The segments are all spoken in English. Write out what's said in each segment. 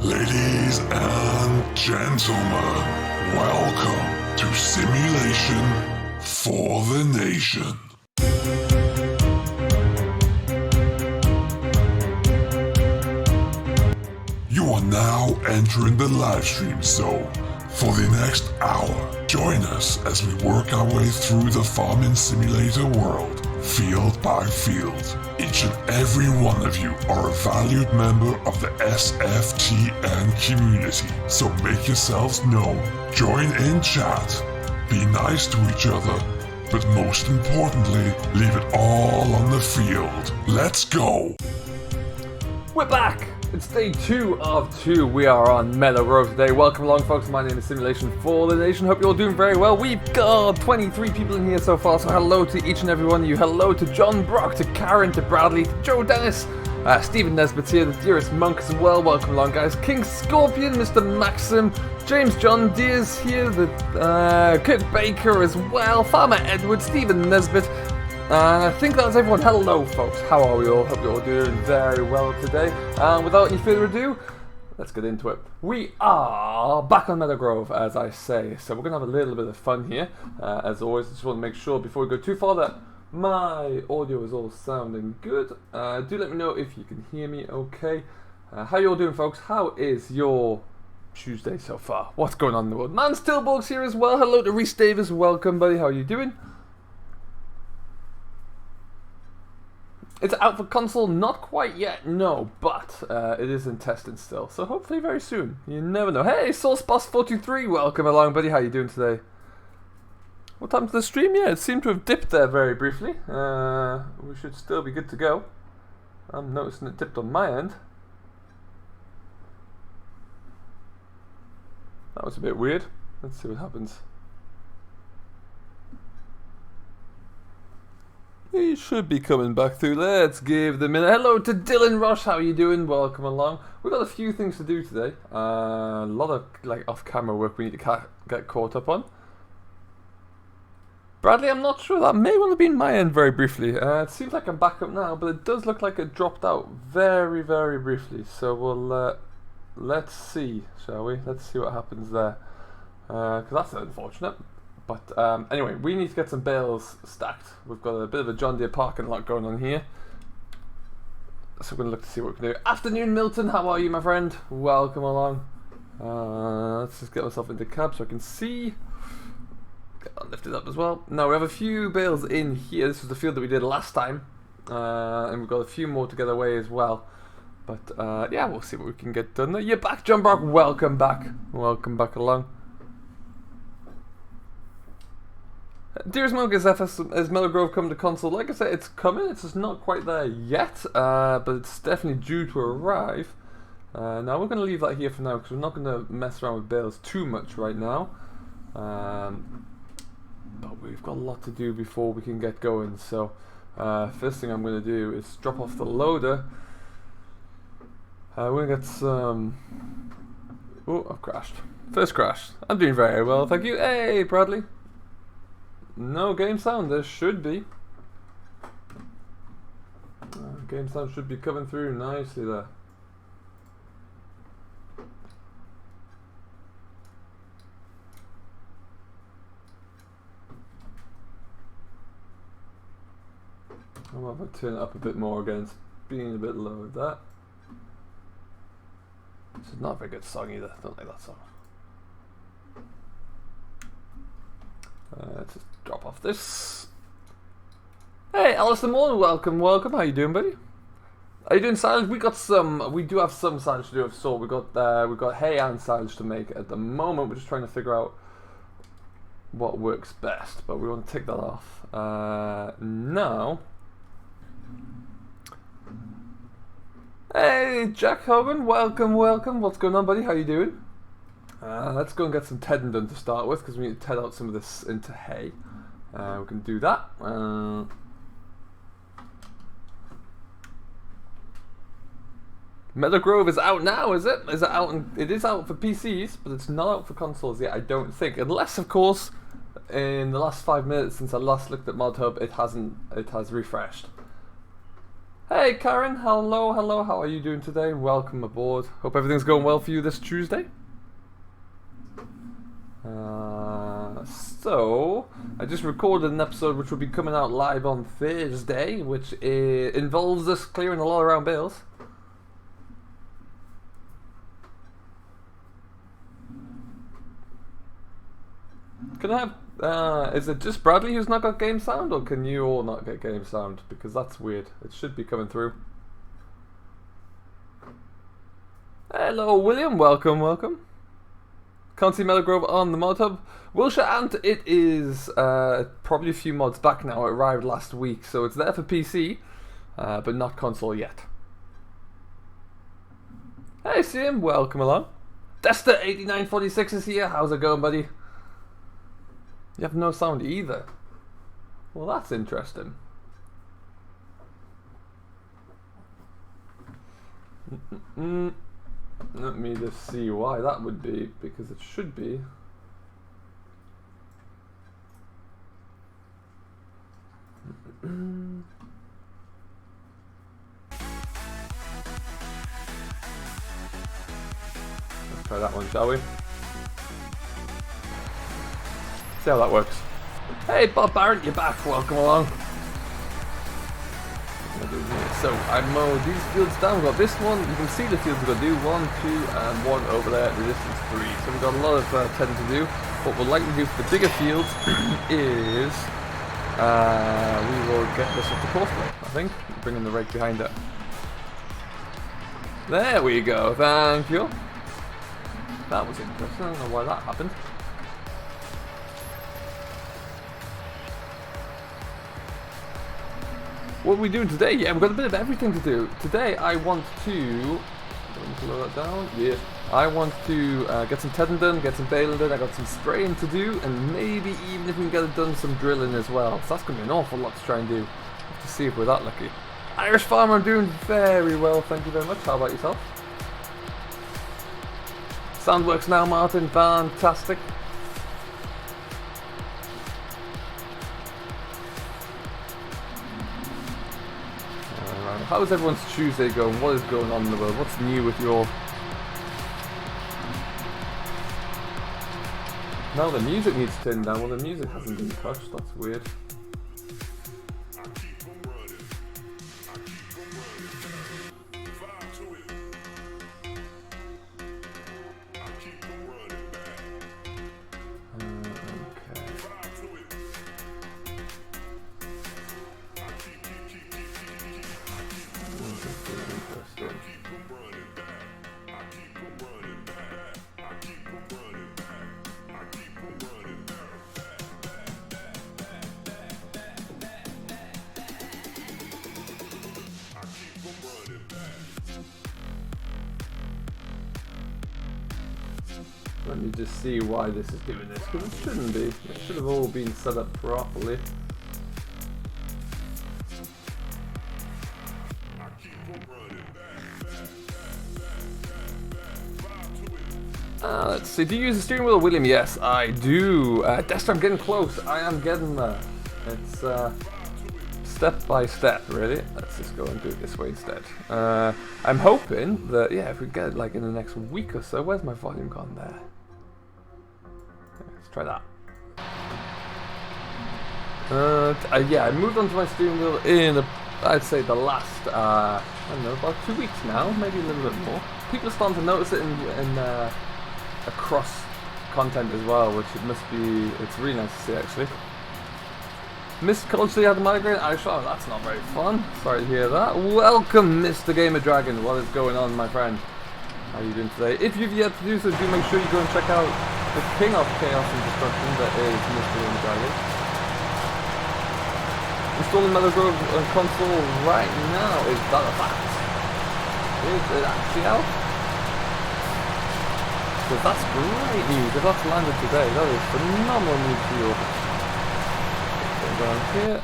Ladies and gentlemen, welcome to Simulation for the Nation. You are now entering the livestream zone. For the next hour, join us as we work our way through the farming simulator world, field by field. Each and every one of you are a valued member of the SFTN community, so make yourselves known. Join in chat, be nice to each other, but most importantly, leave it all on the field. Let's go! We're back! It's day 2 of 2. We are on Meadow Grove today. Welcome along, folks. My name is Simulation for the Nation. Hope you're all doing very well. We've got 23 people in here so far, so hello to each and every one of you. Hello to John Brock, to Karen, to Bradley, to Joe Dennis, Stephen Nesbitt's here, the Dearest Monk as well. Welcome along, guys. King Scorpion, Mr. Maxim, James John Deere's here, the Kurt Baker as well, Farmer Edward, Stephen Nesbitt. And I think that's everyone. Hello, folks. How are we all? Hope you're all doing very well today. And without any further ado, let's get into it. We are back on Meadow Grove, as I say. So we're going to have a little bit of fun here. As always, I just want to make sure before we go too far that my audio is all sounding good. Do let me know if you can hear me okay. How you all doing, folks? How is your Tuesday so far? What's going on in the world? Man Stillborg's here as well. Hello to Reese Davis. Welcome, buddy. How are you doing? It's out for console, not quite yet, no, but it is in testing still, so hopefully very soon. You never know. Hey, SauceBoss423, welcome along, buddy. How you doing today? What time's the stream? Yeah, it seemed to have dipped there very briefly. We should still be good to go. I'm noticing it dipped on my end. That was a bit weird. Let's see what happens. He should be coming back through. Let's give them a minute. Hello to Dylan Rush. How are you doing? Welcome along. We've got a few things to do today. A lot of off-camera work we need to get caught up on. Bradley, I'm not sure. That may well have been my end very briefly. It seems like I'm back up now, but it does look like it dropped out very, very briefly. So we'll let's see, shall we? Let's see what happens there. Because that's unfortunate. But anyway, we need to get some bales stacked. We've got a bit of a John Deere parking lot going on here. So we're going to look to see what we can do. Afternoon, Milton. How are you, my friend? Welcome along. Let's just get myself into cab so I can see. Get that lifted up as well. Now, we have a few bales in here. This was the field that we did last time. And we've got a few more to get away as well. But yeah, we'll see what we can get done. You're back, John Brock. Welcome back. Welcome back along. Dearest Milk, is Meadow Grove coming to console? Like I said, it's coming. It's just not quite there yet, but it's definitely due to arrive. Now we're going to leave that here for now because we're not going to mess around with bales too much right now. But we've got a lot to do before we can get going. So first thing I'm going to do is drop off the loader. We're going to get some... Oh, I've crashed. First crash. I'm doing very well, thank you. Hey, Bradley. No game sound, there should be. Game sound should be coming through nicely there. I might have to turn it up a bit more again, it's being a bit low with that. This is not a very good song either, I don't like that song. Let's just drop off this. Hey, Alistair Moore, welcome. How you doing, buddy? Are you doing silage? We do have some silage to do of sort. We've got hay and silage to make at the moment. We're just trying to figure out what works best, but we want to take that off now. Hey, Jack Hogan, welcome. What's going on, buddy? How you doing? Let's go and get some tedding done to start with because we need to ted out some of this into hay. We can do that. Meadow Grove is out now, is it? Is it out? It is out for PCs, but it's not out for consoles yet, I don't think. Unless, of course, in the last 5 minutes since I last looked at ModHub, it has refreshed. Hey, Karen. Hello. How are you doing today? Welcome aboard. Hope everything's going well for you this Tuesday. So I just recorded an episode which will be coming out live on Thursday, which involves us clearing a lot around bales. Can I have, is it just Bradley who's not got game sound, or can you all not get game sound? Because that's weird. It should be coming through. Hello, William. Welcome. Can't see Meadow Grove on the mod hub. Wilshire Ant, it is probably a few mods back now. It arrived last week, so it's there for PC, but not console yet. Hey, Sim, welcome along. Desta8946 is here. How's it going, buddy? You have no sound either. Well, that's interesting. Let me just see why that would be, because it should be. Let's try that one, shall we? See how that works. Hey, Bob Barrett, you're back. Welcome along. So I mowed these fields down. We've got this one. You can see the fields we've got to do. 1, 2, and 1 over there at the distance 3. So we've got a lot of tending to do. What we'll likely do for the bigger fields is we will get this off the course plate, I think. Bring in the rake behind it. There we go. Thank you. That was interesting. I don't know why that happened. What are we doing today? Yeah, we've got a bit of everything to do. Today I want to... slow that down. Yeah. I want to get some tedding done, get some baling done. I got some spraying to do, and maybe even if we can get it done, some drilling as well. So that's going to be an awful lot to try and do. Have to see if we're that lucky. Irish Farmer, I'm doing very well, thank you very much. How about yourself? Sound works now, Martin. Fantastic. How's everyone's Tuesday going? What is going on in the world? What's new with your... Now the music needs to turn down. Well, the music hasn't been touched. That's weird. Let me just see why this is doing this, because it shouldn't be. It should have all been set up properly. Let's see, do you use the steering wheel, William? Yes, I do. Dexter, I'm getting close. I am getting there. It's step by step, really. Let's just go and do it this way instead. I'm hoping that, yeah, if we get it like in the next week or so. Where's my volume gone there? Let's try that. Yeah, I moved onto my steering wheel in, I'd say the last, I don't know, about 2 weeks now, maybe a little bit more. People are starting to notice it in across content as well, which it must be, it's really nice to see actually. Missed College City had a migraine. Oh, that's not very fun. Sorry to hear that. Welcome, Mr. Gamer Dragon. What is going on, my friend? How are you doing today? If you've yet to do so, do make sure you go and check out the king of chaos and destruction that is Mr. Gamer Dragon. Installing Meadow Grove on console right now. Is that a fact? Is it actually out? Because that's great news. If that's landed today, that is phenomenal news for you. Down here.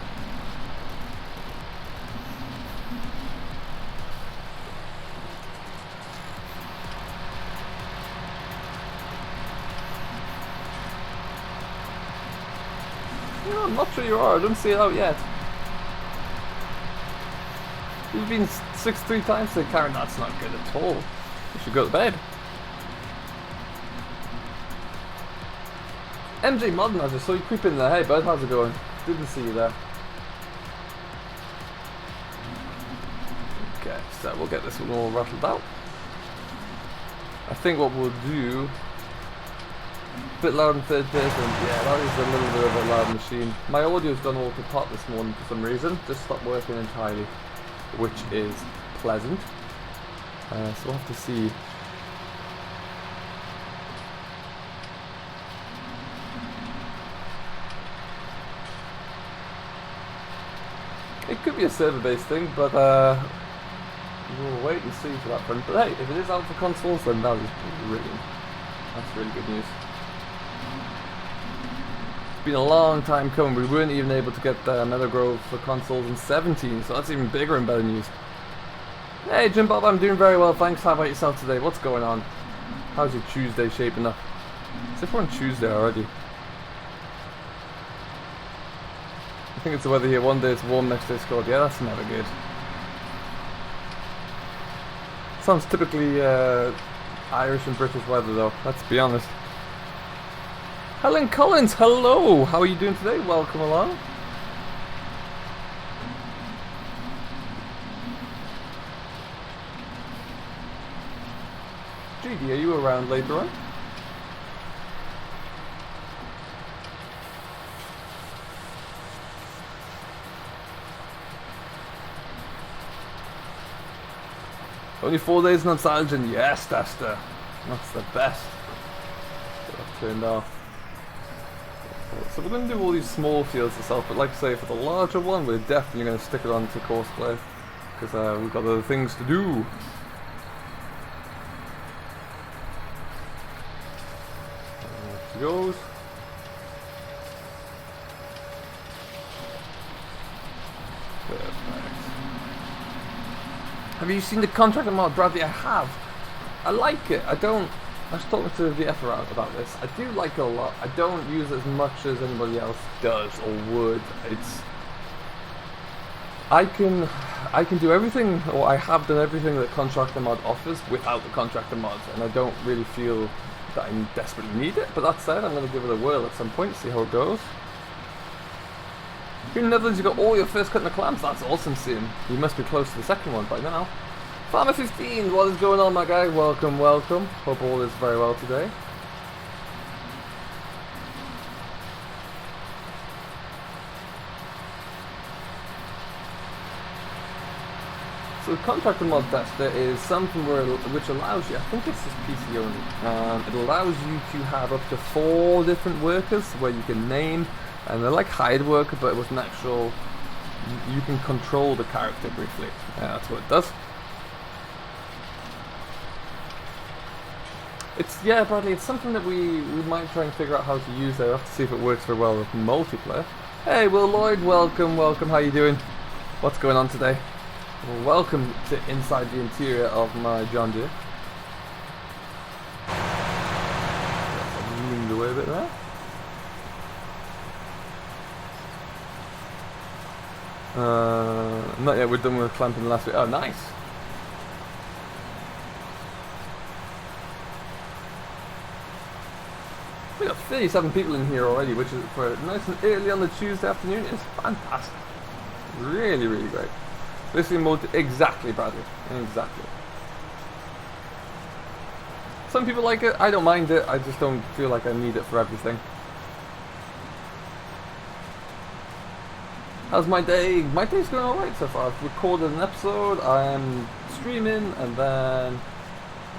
No, I'm not sure you are. I don't see it out yet. You've been 6 3 times today, Karen. That's not good at all. You should go to bed. MJ Modern, I just saw you creep in there. Hey bud, how's it going? Didn't see you there. Okay, so we'll get this one all rattled out. I think what we'll do... A bit loud in third person. Yeah, that is a little bit of a loud machine. My audio's done auto pot this morning for some reason. Just stopped working entirely, which is pleasant. So we'll have to see. It could be a server-based thing, but we'll wait and see for that front. But hey, if it is out for consoles, then that is brilliant. That's really good news. It's been a long time coming. We weren't even able to get Meadow Grove for consoles in 17, so that's even bigger and better news. Hey Jim Bob, I'm doing very well, thanks. How about yourself today? What's going on? How's your Tuesday shaping up? As if we're on Tuesday already. I think it's the weather here. One day it's warm, next day it's cold. Yeah, that's never good. Sounds typically Irish and British weather though, let's be honest. Helen Collins, hello! How are you doing today? Welcome along. GD, are you around later on? Only 4 days nostalgia. Yes, that's the best. Turned off. So we're going to do all these small fields itself, but like I say, for the larger one, we're definitely going to stick it on to course play because we've got other things to do. There she goes. Perfect. Have you seen the contractor mod, Bradley? I have. I like it. I was talking to the VF about this. I do like it a lot. I don't use it as much as anybody else does or would. I can do everything, or I have done everything that contractor mod offers without the contractor mod, and I don't really feel that I desperately need it. But that said, I'm going to give it a whirl at some point, see how it goes. Here in the Netherlands, you got all your first cut in the clams. That's awesome, Sim. You must be close to the second one by now. Farmer 15, what is going on, my guy? Welcome, welcome. Hope all is very well today. So the contractor mod tester is something which allows you, I think it's just PC only, it allows you to have up to 4 different workers where you can name, and they're like hired worker, but with an actual, you can control the character briefly. That's what it does. Yeah, Bradley, it's something that we might try and figure out how to use there. We'll have to see if it works very well with multiplayer. Hey, Will Lloyd, welcome, welcome. How you doing? What's going on today? Well, welcome to inside the interior of my John Deere. Zoomed away a bit there. Not yet. We're done with clamping last week. Oh, nice. We got 37 people in here already, which is for nice and early on the Tuesday afternoon. It's fantastic. Really, really great. Listening mode, exactly, Bradley. Exactly. Some people like it. I don't mind it. I just don't feel like I need it for everything. How's my day? My day's going alright so far. I've recorded an episode. I'm streaming, and then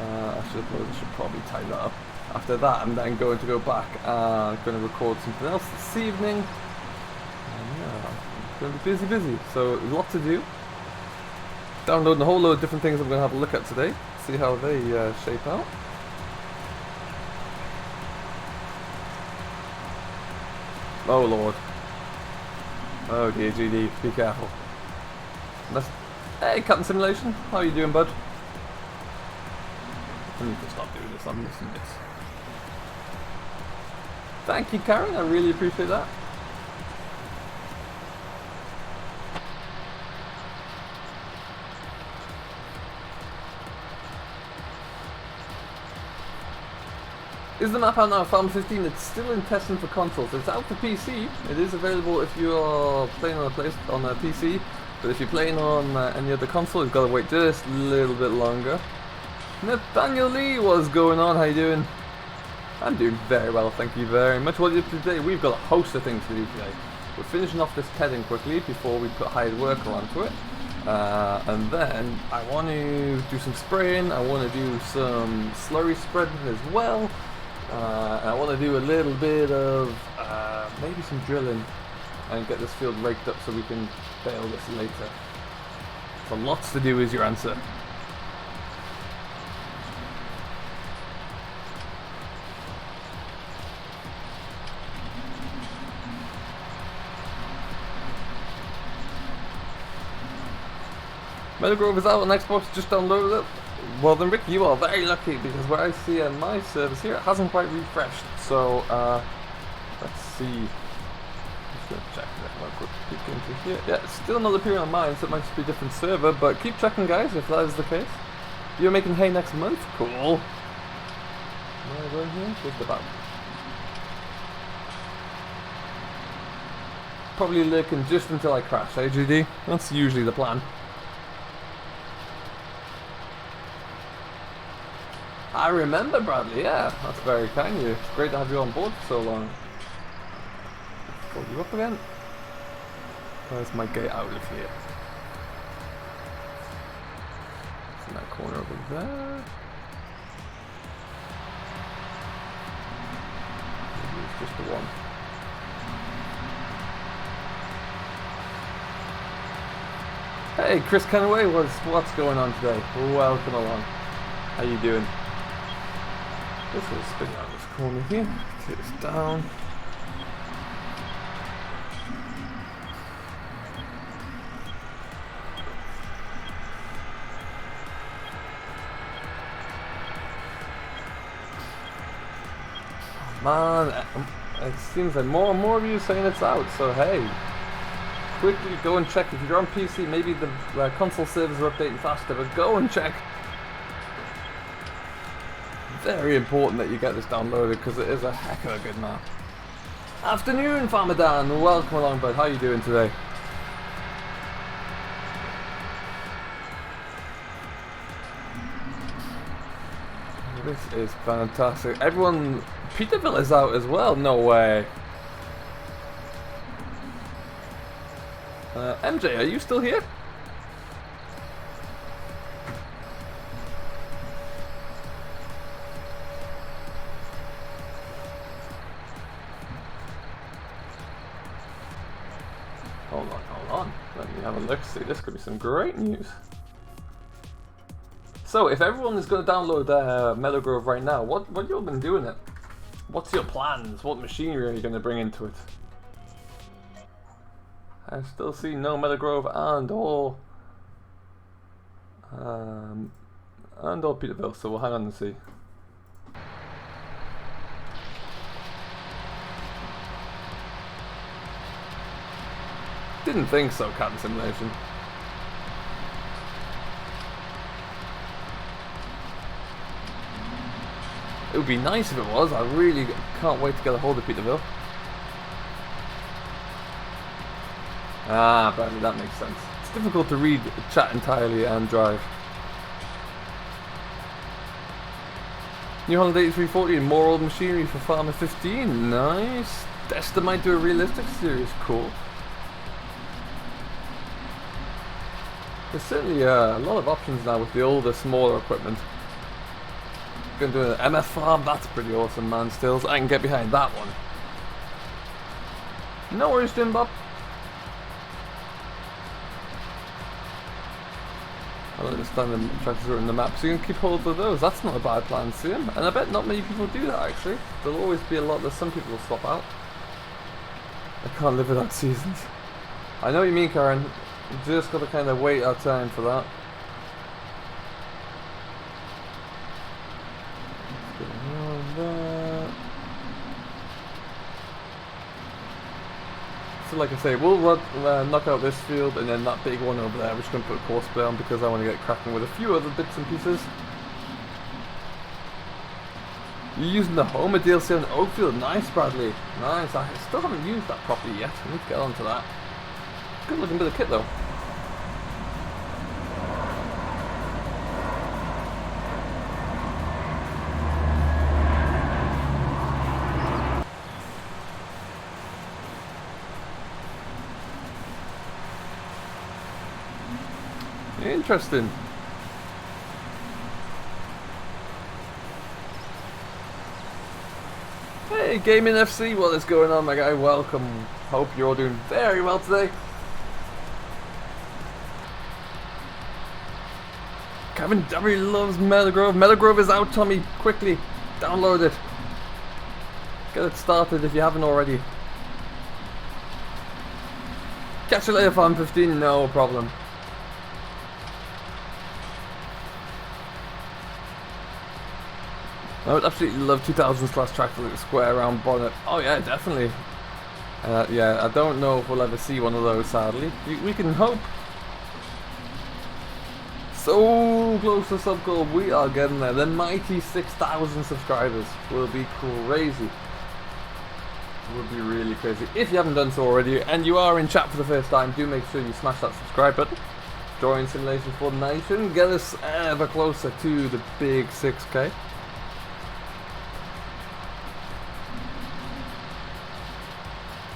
I should probably tie that up. After that, I'm then going to go back and going to record something else this evening. And yeah, I'm going to be busy. So, a lot to do. Downloading a whole load of different things I'm going to have a look at today. See how they shape out. Oh, Lord. Oh, dear, GD. Be careful. Hey, Captain Simulation. How are you doing, bud? I need to stop doing this. I'm missing this. Thank you, Karen. I really appreciate that. Is the map out now? Farm 15. It's still in testing for consoles. It's out for PC. It is available if you are playing on a PC. But if you're playing on any other console, you've got to wait just a little bit longer. Nathaniel Lee, what's going on? How you doing? I'm doing very well, thank you very much. What do you do today? We've got a host of things to do today. We're finishing off this tedding quickly before we put hired worker onto it. And then I want to do some spraying. I want to do some slurry spreading as well. I want to do a little bit of maybe some drilling and get this field raked up so we can bale this later. So lots to do is your answer. Meadow Grove is out on Xbox, just downloaded it. Well then, Rick, you are very lucky because where I see my service here, it hasn't quite refreshed. So, let's see. Just gonna check that real quick. Peek into here. Yeah, it's still not appearing on mine, so it might just be a different server. But keep checking, guys, if that is the case. You're making hay next month? Cool. Am I going here? Just about. Probably lurking just until I crash, eh, GD? That's usually the plan. I remember, Bradley, yeah. That's very kind of you. It's great to have you on board for so long. Pull you up again. Where's my gate out of here? It's in that corner over there. Maybe it's just the one. Hey, Chris Kenaway, what's going on today? Welcome along. How you doing? Just gonna spin out this corner here. Take this down. Man, it seems like more and more of you are saying it's out, so hey, quickly go and check. If you're on PC, maybe the console servers are updating faster, but go and check. Very important that you get this downloaded because it is a heck of a good map. Afternoon, Farmer Dan, welcome along, bud. How you doing today? This is fantastic. Everyone, Peterville is out as well. No way. MJ, are you still here? Hold on. Let me have a look. See, this could be some great news. So, if everyone is going to download Meadow Grove right now, what you all been doing it? What's your plans? What machinery are you going to bring into it? I still see no Meadow Grove and all Peterville, so we'll hang on and see. Didn't think so, Captain Simulation. It would be nice if it was. I really can't wait to get a hold of Peterville. Ah, Bradley, that makes sense. It's difficult to read chat entirely and drive. New Holland 8340 and more old machinery for Farmer 15. Nice. Desta might do a realistic series. Cool. There's certainly a lot of options now with the older, smaller equipment. Going to do an MF farm. That's pretty awesome, man. Stills. I can get behind that one. No worries, Jim Bob. I don't understand the tractors are in the map, so you can keep hold of those. That's not a bad plan, see him. And I bet not many people do that, actually. There'll always be a lot that some people will swap out. I can't live without seasons. I know what you mean, Karen. You just got to kind of wait our time for that. So like I say, we'll knock out this field and then that big one over there. We're just going to put a course play on because I want to get cracking with a few other bits and pieces. You're using the Homer DLC on Oakfield. Nice, Bradley. Nice. I still haven't used that properly yet. I need to get onto that. Good looking bit of kit though. Interesting. Hey, Gaming FC, what is going on, my guy? Welcome. Hope you're all doing very well today. Kevin W loves Meadow Grove. Meadow Grove is out, Tommy. Quickly, download it. Get it started if you haven't already. Catch you later, Farm 15. No problem. I would absolutely love 2000s class tractor with a square round bonnet. Oh yeah, definitely. Yeah, I don't know if we'll ever see one of those, sadly. We can hope. So close to sub goal, we are getting there. The mighty 6,000 subscribers will be crazy. It would be really crazy. If you haven't done so already, and you are in chat for the first time, do make sure you smash that subscribe button. Join Simulation for the Nation. Get us ever closer to the big 6K.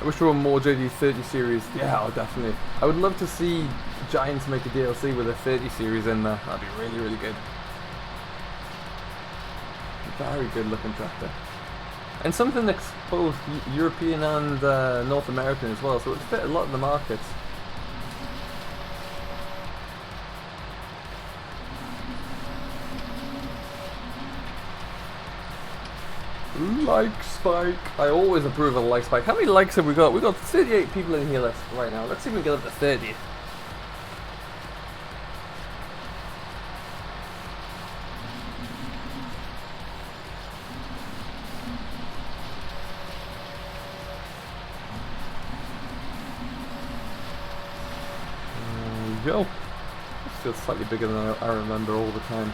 I wish there were more JD30 series. Yeah, oh, definitely. I would love to see Giants make a DLC with a 30 series in there. That'd be really, really good. Very good looking tractor. And something that's both European and North American as well, so it would fit a lot of the markets. Like spike. I always approve of a like spike. How many likes have we got? We've got 38 people in here right now. Let's see if we can get up to 30. There we go. This feels slightly bigger than I remember all the time.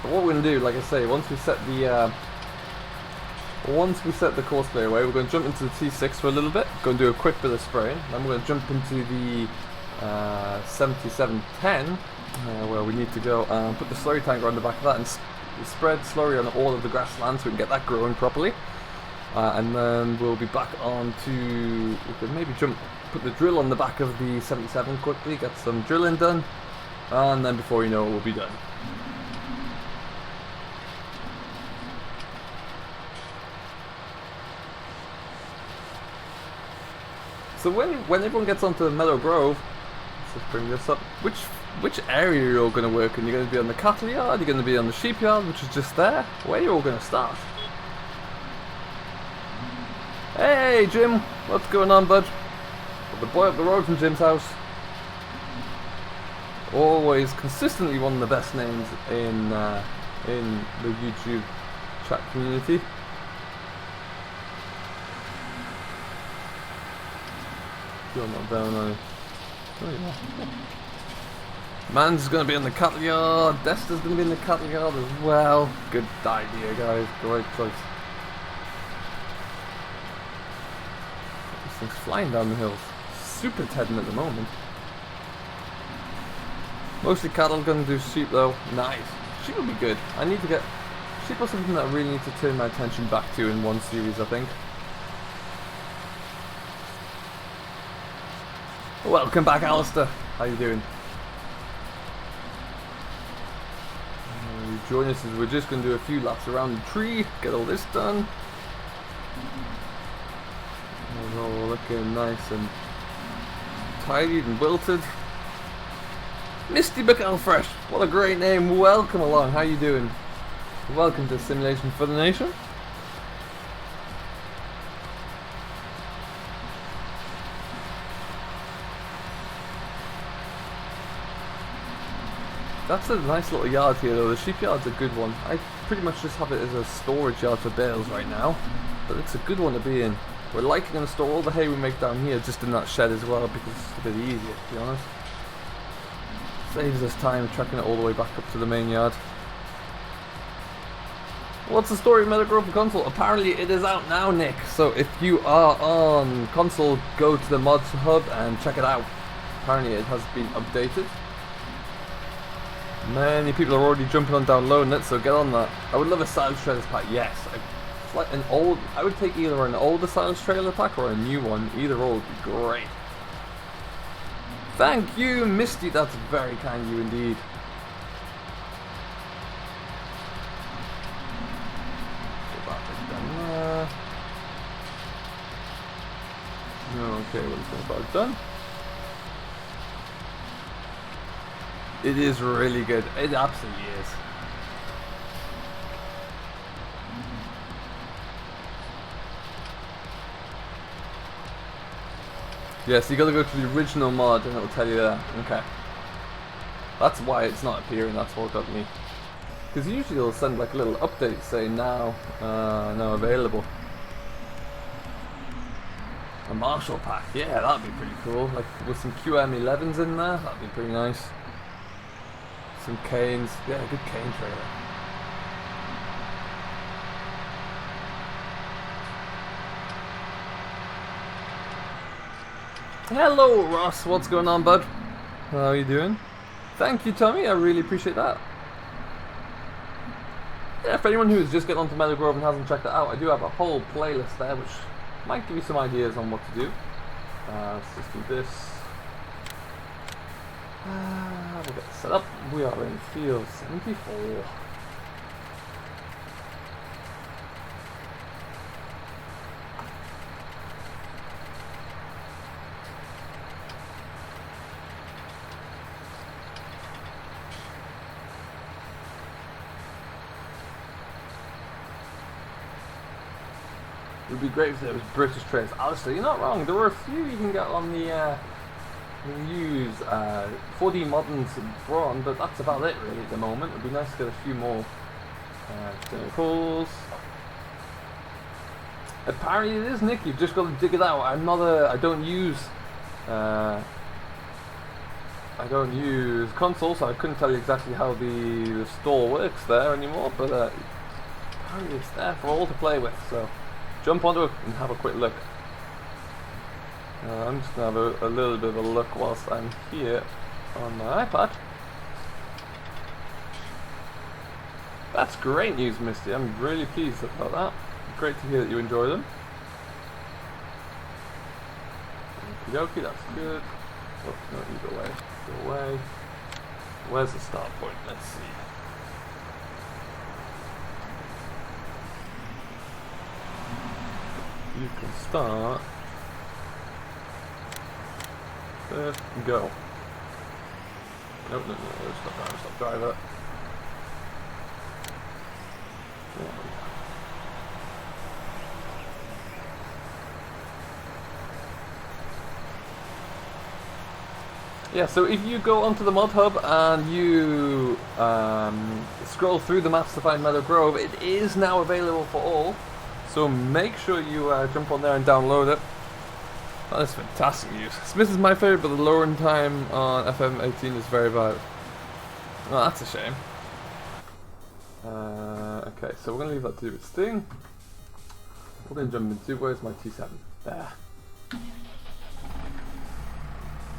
But what we're going to do, like I say, once we set the courseplay away, we're going to jump into the T6 for a little bit. Going to do a quick bit of spraying. Then we're going to jump into the 7710, where we need to go and put the slurry tanker on the back of that and spread slurry on all of the grassland so we can get that growing properly. And then we'll be back on to, we could maybe put the drill on the back of the 77 quickly, get some drilling done, and then before you know it, we'll be done. So when everyone gets onto Meadow Grove, let's just bring this up. Which area are you all going to work in? You're going to be on the cattle yard, you're going to be on the sheep yard, which is just there. Where are you all going to start? Hey Jim, what's going on, bud? The boy up the road from Jim's house. Always consistently one of the best names in the YouTube chat community. You're not down on it. Oh, yeah. Man's gonna be in the cattle yard. Desta's gonna be in the cattle yard as well. Good idea, guys. Great choice. This thing's flying down the hills. Super tedding at the moment. Mostly cattle, gonna do sheep though. Nice. Sheep will be good. I need to get sheep are something that I really need to turn my attention back to in one series, I think. Welcome back, Alistair. How you doing? Join us as we're just going to do a few laps around the tree, get all this done. It's all looking nice and tidied and wilted. Misty McElfresh, what a great name. Welcome along. How you doing? Welcome to Simulation for the Nation. That's a nice little yard here though. The sheep yard's a good one. I pretty much just have it as a storage yard for bales right now, but it's a good one to be in. We're likely going to store all the hay we make down here just in that shed as well because it's a bit easier, to be honest. Saves us time tracking it all the way back up to the main yard. What's the story of Meadow Grove for console? Apparently it is out now, Nick. So if you are on console, go to the mods hub and check it out. Apparently it has been updated. Many people are already jumping on downloading it, so get on that. I would love a Silage Trailers pack, yes. It's like an old, I would take either an older Silage Trailer pack or a new one. Either or would be great. Thank you, Misty, that's very kind of you indeed. Put that bit down there. Okay, well, it's about done. It is really good. It absolutely is. Yes, you gotta go to the original mod and it'll tell you that. Okay. That's why it's not appearing, that's what got me. Because usually it'll send like a little update saying now available. A Marshall pack, yeah, that'd be pretty cool. Like with some QM11s in there, that'd be pretty nice. Some canes, yeah, a good cane trailer. Hello Ross, what's going on, bud? How are you doing? Thank you, Tommy, I really appreciate that. Yeah, for anyone who's just getting onto Meadow Grove and hasn't checked it out, I do have a whole playlist there which Might give you some ideas on what to do. Let's just do this. We'll get set up. We are in field 74. It would be great if there was British trains. Honestly, you're not wrong. There were a few you can get on the you can use 4D Moderns and Brawn, but that's about it really at the moment. It'd be nice to get a few more calls. Apparently it is, Nick. You've just got to dig it out. I don't use console, so I couldn't tell you exactly how the store works there anymore. But apparently it's there for all to play with. So. Jump onto it and have a quick look. I'm just going to have a little bit of a look whilst I'm here on my iPad. That's great news, Misty. I'm really pleased about that. Great to hear that you enjoy them. Okie dokie, that's good. Oh, no, you go away. Go away. Where's the start point? Let's see. You can start. First, go. Nope, no, stop driver. Yeah, so if you go onto the mod hub and you scroll through the maps to find Meadow Grove, it is now available for all. So make sure you jump on there and download it. Oh, that's fantastic news. Smith is my favourite, but the lowering time on FM18 is very bad. Oh, that's a shame. Okay, so we're going to leave that to do its thing. We're going to jump into, where's my T7? There.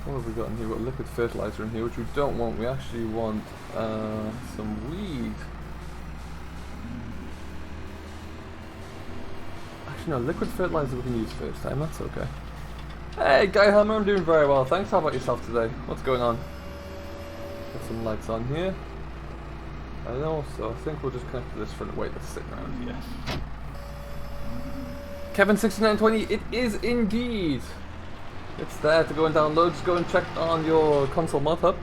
What have we got in here? We've got liquid fertilizer in here, which we don't want. We actually want some weed. No, liquid fertilizer we can use first time, that's okay. Hey, Guy Hammer, I'm doing very well, thanks. How about yourself today? What's going on? Got some lights on here. And also, I think we'll just connect to this front. Wait, let's sit around here. Kevin6920, it is indeed! It's there to go and download. Just go and check on your console mod hub.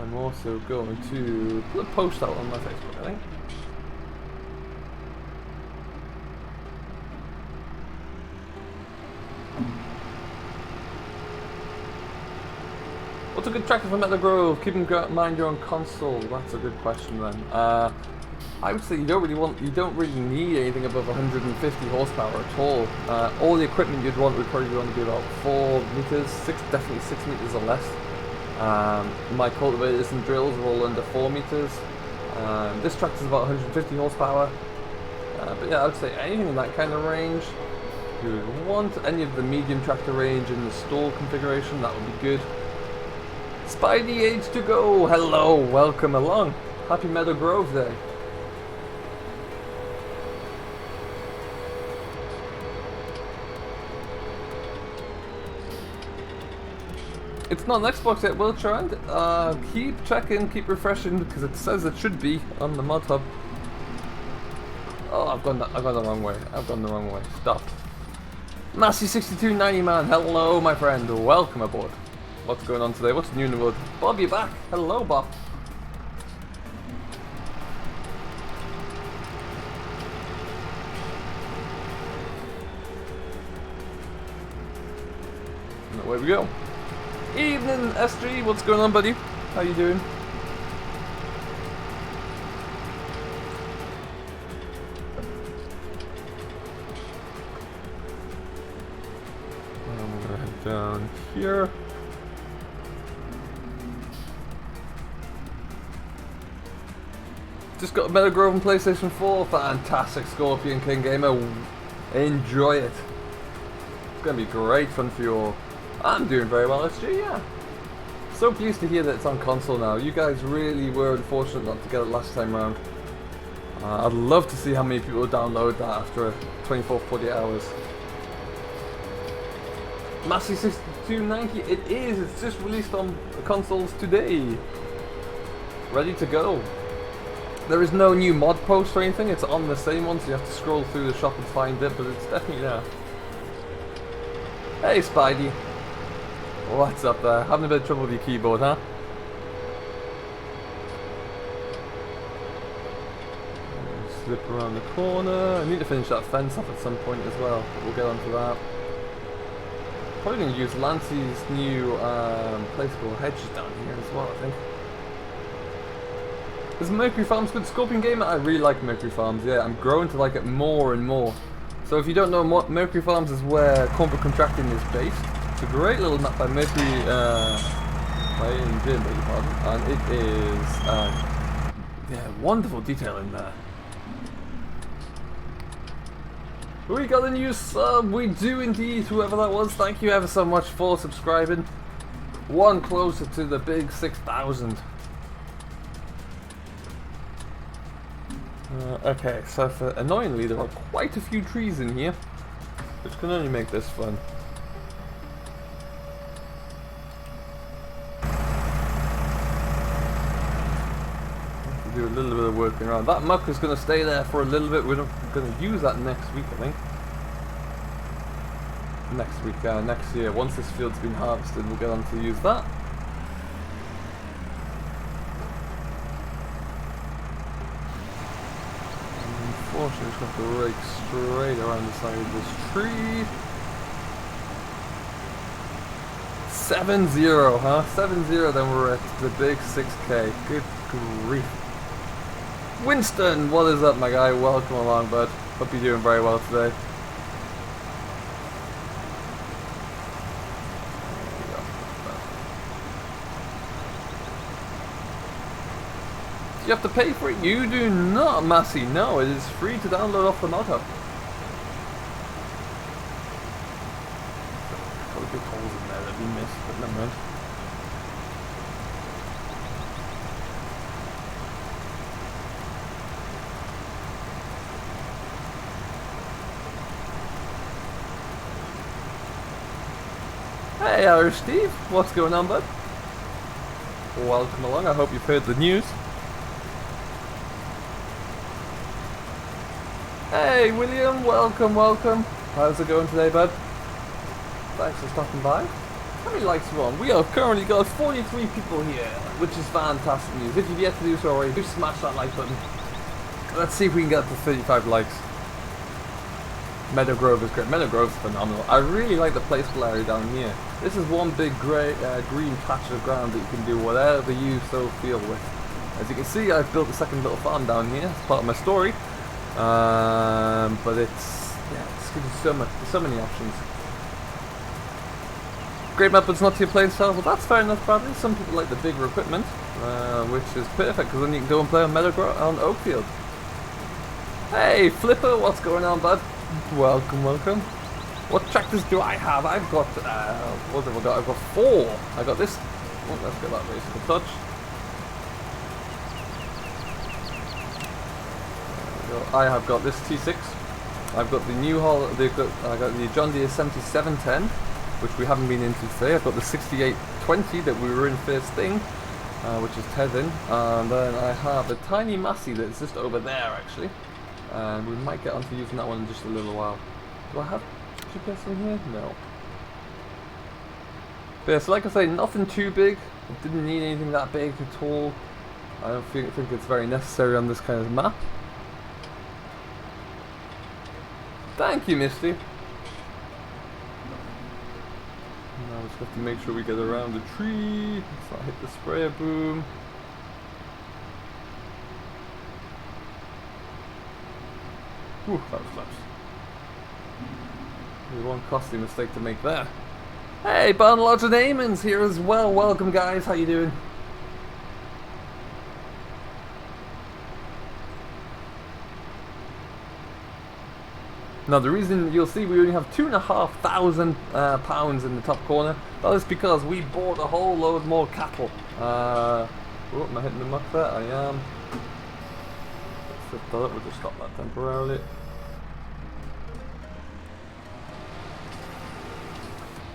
I'm also going to put a post out on my Facebook, I think. What's a good tractor for Meadow Grove? Keep in mind you're on console. That's a good question then. I would say you don't really need anything above 150 horsepower at all. All the equipment you'd want would probably only be about 4 meters, definitely 6 meters or less. My cultivators and drills are all under 4 meters. This tractor is about 150 horsepower. But yeah, I would say anything in that kind of range. If you would want any of the medium tractor range in the stall configuration, that would be good. Spidey Age to Go, hello, welcome along. Happy Meadow Grove Day. It's not an Xbox yet, Will Trend. Keep checking, keep refreshing, because it says it should be on the mod hub. Oh, I've gone the wrong way. I've gone the wrong way. Stop. Massey6290 man, hello my friend, welcome aboard. What's going on today? What's new in the world? Bob, you're back. Hello, Bob. And away we go. Evening, S3. What's going on, buddy? How you doing? I'm gonna head down here. Just got a Meadow Grove on PlayStation 4. Fantastic, Scorpion King Gamer. Enjoy it. It's going to be great fun for you all. I'm doing very well, SG, yeah. So pleased to hear that it's on console now. You guys really were unfortunate not to get it last time round. I'd love to see how many people download that after 24, 40 hours. Massey 6290, it is. It's just released on consoles today. Ready to go. There is no new mod post or anything. It's on the same one, so you have to scroll through the shop and find it, but it's definitely there. Hey, Spidey. What's up there? Having a bit of trouble with your keyboard, huh? Slip around the corner. I need to finish that fence off at some point as well, but we'll get onto that. Probably going to use Lancey's new place called hedges down here as well, I think. Is Mercury Farms good? Scorpion Gamer? I really like Mercury Farms, yeah. I'm growing to like it more and more. So if you don't know, Mercury Farms is where corporate contracting is based. It's a great little map by Mercury, by Jim, beg your pardon. And it is, yeah, wonderful detail in there. We got a new sub, we do indeed, whoever that was. Thank you ever so much for subscribing. One closer to the big 6,000. Okay, so annoyingly there are quite a few trees in here, which can only make this fun. Do a little bit of working around. That muck is going to stay there for a little bit. We're going to use that next week, I think. Next year. Once this field's been harvested, we'll get on to use that. Unfortunately, just have to rake straight around the side of this tree. 7-0, huh? 7-0, then we're at the big 6K. Good grief. Winston, what is up, my guy? Welcome along, bud. Hope you're doing very well today. You have to pay for it? You do not, Massey. No, it is free to download off the mod hub. Got a big holes in there that we missed, but never mind. Hey, Irish Steve, what's going on, bud? Welcome along, I hope you've heard the news. Hey, William, welcome, welcome. How's it going today, bud? Thanks for stopping by. How many likes are we on? We have currently got 43 people here, which is fantastic news. If you've yet to do so already, do smash that like button. Let's see if we can get up to 35 likes. Meadow Grove is great. Meadow Grove is phenomenal. I really like the placeable area down here. This is one big green patch of ground that you can do whatever you so feel with. As you can see, I've built a second little farm down here. It's part of my story. But it's gives you so many options. Great map, but it's not to your playing style. Well, that's fair enough, Bradley. Some people like the bigger equipment, which is perfect because then you can go and play on Meadow Grove on Oakfield. Hey, Flipper, what's going on, bud? Welcome, welcome. What tractors do I have? I've got, what have I got? I've got 4. I got this. Oh, let's get that racing touch. I have got this T6. I've got the new I got the John Deere 7710, which we haven't been into today. I've got the 6820 that we were in first thing, which is Tevin. And then I have a tiny Massey that's just over there, actually. And we might get onto using that one in just a little while. Do I have GPS in here? No. But yeah, so like I say, nothing too big. I didn't need anything that big at all. I don't think it's very necessary on this kind of map. Thank you, Misty. Now we just have to make sure we get around the tree. Let's not hit the sprayer boom. Whew, that was close. There's one costly mistake to make there. Hey, Barn Lodge and Eamon's here as well. Welcome, guys. How you doing? Now, the reason you'll see we only have £2,500 pounds in the top corner, that is because we bought a whole load more cattle. Oh, am I hitting the muck there? I am. flip that up, we'll just stop that temporarily.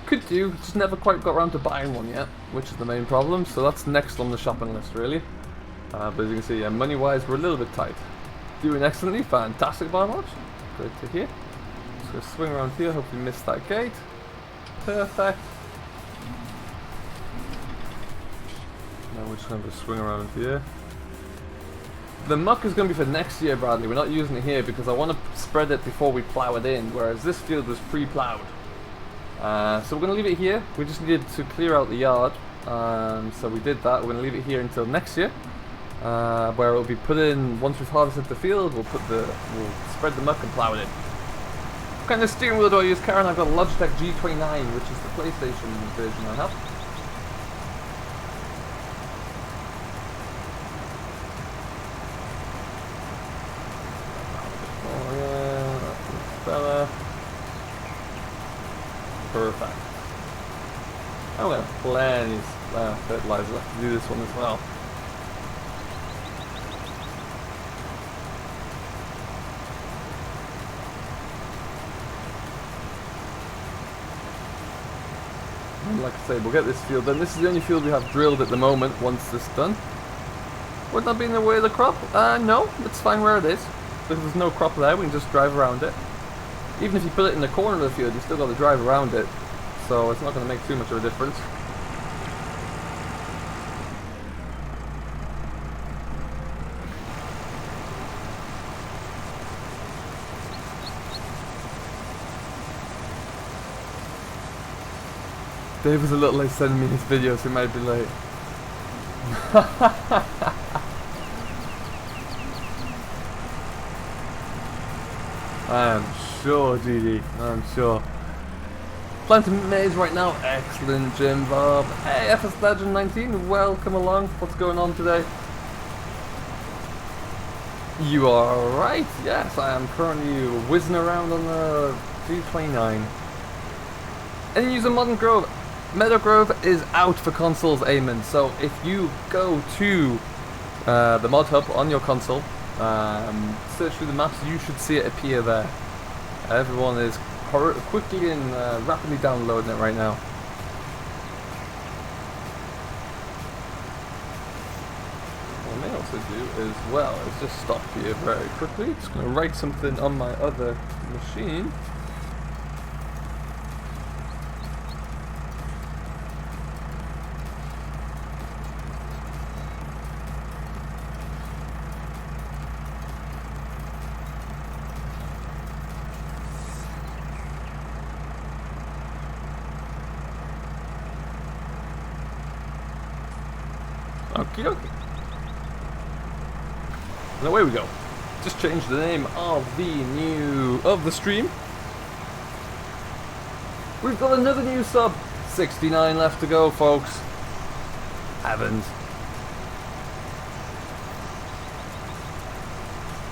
Could do, just never quite got around to buying one yet, which is the main problem, so that's next on the shopping list really. But as you can see, yeah, money wise we're a little bit tight. Doing excellently, fantastic by much. Great to hear. Just gonna swing around here, hopefully miss that gate. Perfect. Now we're just going to swing around here. The muck is going to be for next year, Bradley. We're not using it here because I want to spread it before we plough it in, whereas this field was pre-ploughed. So we're going to leave it here. We just needed to clear out the yard, so we did that. We're going to leave it here until next year, where it will be put in once we've harvested the field. We'll spread the muck and plough it in. What kind of steering wheel do I use, Karen? I've got a Logitech G29, which is the PlayStation version I have. Oh yeah, that's better. Perfect. I'm gonna plenty of fertilizer left to do this one as well. And like I say, we'll get this field done. This is the only field we have drilled at the moment. Once this is done, would that be in the way of the crop? No, it's fine where it is. Because there's no crop there, we can just drive around it. Even if you put it in the corner of the field, you still got to drive around it. So it's not going to make too much of a difference. Dave was a little late sending me his video, so he might be late. I am sure, GD. I'm sure. Planting maize right now. Excellent, Jim Bob. Hey, FS Legend 19, welcome along. What's going on today? You are right. Yes, I am currently whizzing around on the G29. And using Modern Grove. Meadow Grove is out for consoles, Eamon. So if you go to the mod hub on your console, search through the maps, you should see it appear there. Everyone is quickly and rapidly downloading it right now. What I may also do as well is just stop here very quickly. Just going to write something on my other machine. Okie dokie. And away we go. Just changed the name of the stream. We've got another new sub. 69 left to go, folks. Haven't.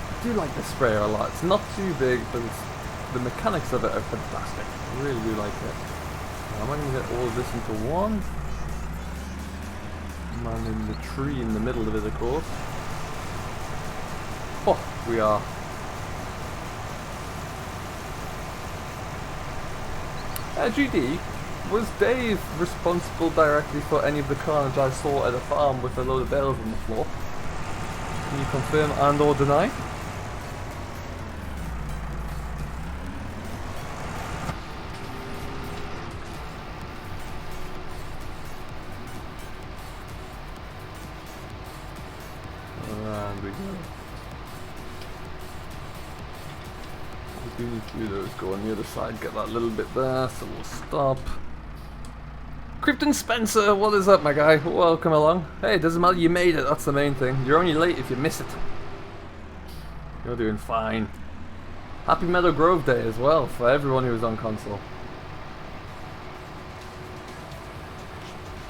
I do like this sprayer a lot. It's not too big, but the mechanics of it are fantastic. I really do like it. Now, am I going to get all of this into one? Man in the tree in the middle of it, of course. Oh, we are. GD, was Dave responsible directly for any of the carnage I saw at a farm with a load of bales on the floor? Can you confirm and or deny? And we go. We do need to do those, go on the other side, get that little bit there, so we'll stop. Krypton Spencer, what is up, my guy? Welcome along. Hey, it doesn't matter, you made it, that's the main thing. You're only late if you miss it. You're doing fine. Happy Meadow Grove Day as well for everyone who was on console.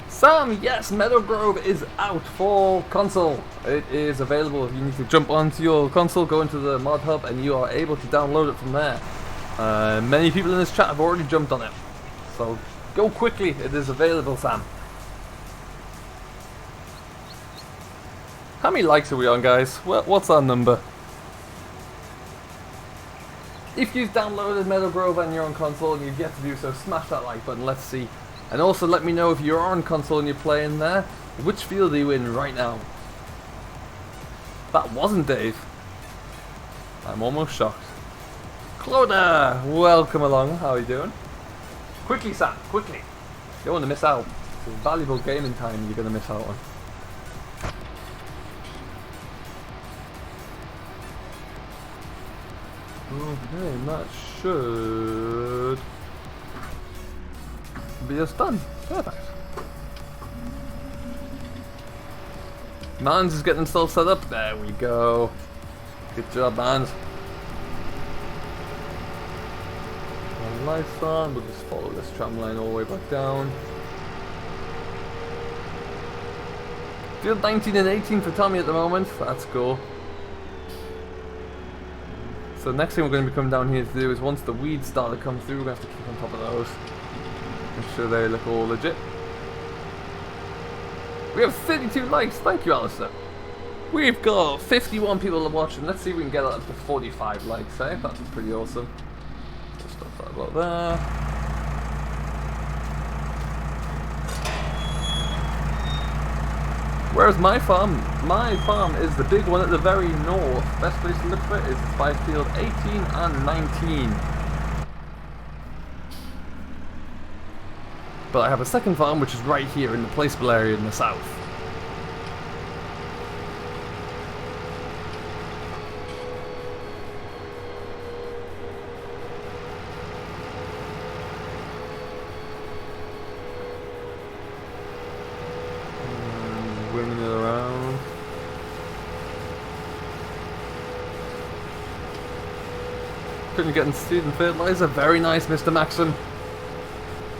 Sam, yes, Meadow Grove is out for console. It is available. You need to jump onto your console, go into the mod hub, and you are able to download it from there. Many people in this chat have already jumped on it. So go quickly, it is available, Sam. How many likes are we on, guys? What's our number? If you've downloaded Meadow Grove and you're on console and you've yet to do so, smash that like button, let's see. And also let me know if you're on console and you're playing there, which field are you in right now? That wasn't Dave. I'm almost shocked. Clodagh, welcome along, how are you doing? Quickly Sam, quickly. You don't want to miss out. It's valuable gaming time you're going to miss out on. Okay, that should be us done. Perfect. Mans is getting himself set up. There we go. Good job, Mans. Lights on. We'll just follow this tram line all the way back down. Field 19 and 18 for Tommy at the moment. That's cool. So the next thing we're going to be coming down here to do is once the weeds start to come through, we're going to have to keep on top of those. Make sure they look all legit. We have 32 likes. Thank you, Alistair. We've got 51 people watching. Let's see if we can get up to 45 likes, eh? That's pretty awesome. Just stop that about there. Where's my farm? My farm is the big one at the very north. Best place to look for it is by field 18 and 19. But I have a second farm which is right here in the placeable area in the south. Winging it around. Couldn't get in seed and fertilizer. Very nice, Mr. Maxim.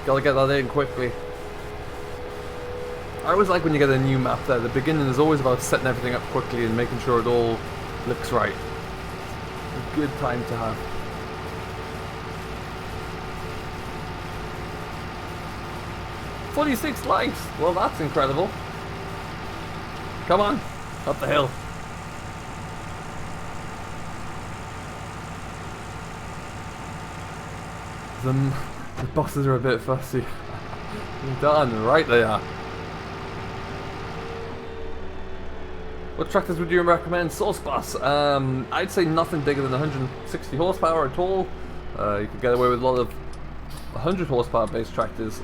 Gotta get that in quickly. I always like when you get a new map there. The beginning is always about setting everything up quickly and making sure it all looks right. A good time to have. "46 likes! Well, that's incredible. Come on, up the hill." The bosses are a bit fussy. Done, right they are. What tractors would you recommend? Source Bus. I'd say nothing bigger than 160 horsepower at all. You could get away with a lot of 100 horsepower based tractors.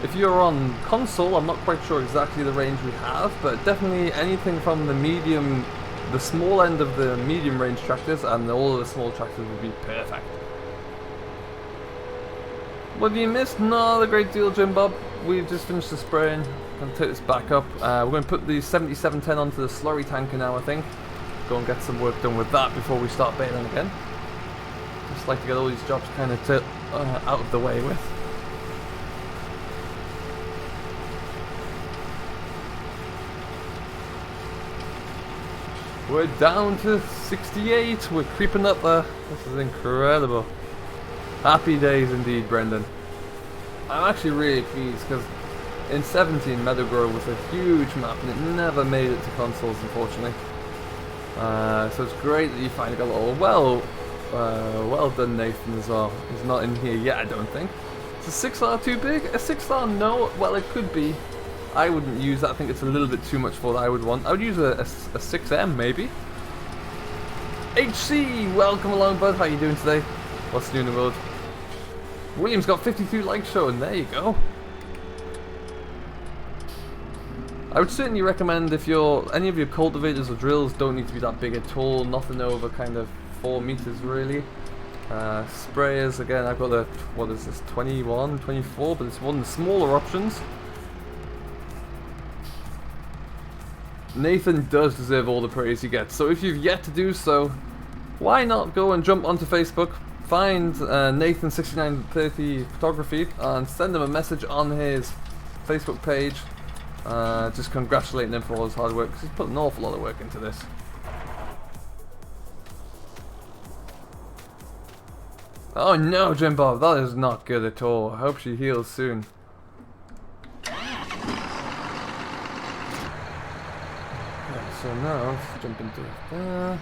If you're on console, I'm not quite sure exactly the range we have, but definitely anything from the medium, the small end of the medium range tractors, and all of the small tractors would be perfect. What have you missed? Not a great deal, Jim Bob. We've just finished the spraying. I'm going to take this back up. We're going to put the 7710 onto the slurry tanker now, I think. Go and get some work done with that before we start baling again. Just like to get all these jobs kind of out of the way with. We're down to 68. We're creeping up there. This is incredible. Happy days indeed, Brendan. I'm actually really pleased because in 17 Meadow Grove was a huge map and it never made it to consoles, unfortunately. So it's great that you finally got a little well done, Nathan, as well. He's not in here yet, I don't think. Is a 6R too big? A 6R? No. Well, it could be. I wouldn't use that. I think it's a little bit too much for what I would want. I would use a 6M maybe. HC, welcome along, bud. How you doing today? What's new in the world? William's got 52 likes showing. There you go. I would certainly recommend if any of your cultivators or drills don't need to be that big at all. Nothing over kind of 4 meters really. Sprayers, again, I've got the, what is this, 21, 24, but it's one of the smaller options. Nathan does deserve all the praise he gets, so if you've yet to do so, why not go and jump onto Facebook, find Nathan6930 Photography and send him a message on his Facebook page, just congratulating him for all his hard work, because he's put an awful lot of work into this. Oh no, Jim Bob, that is not good at all. I hope she heals soon. So now, let's jump into there.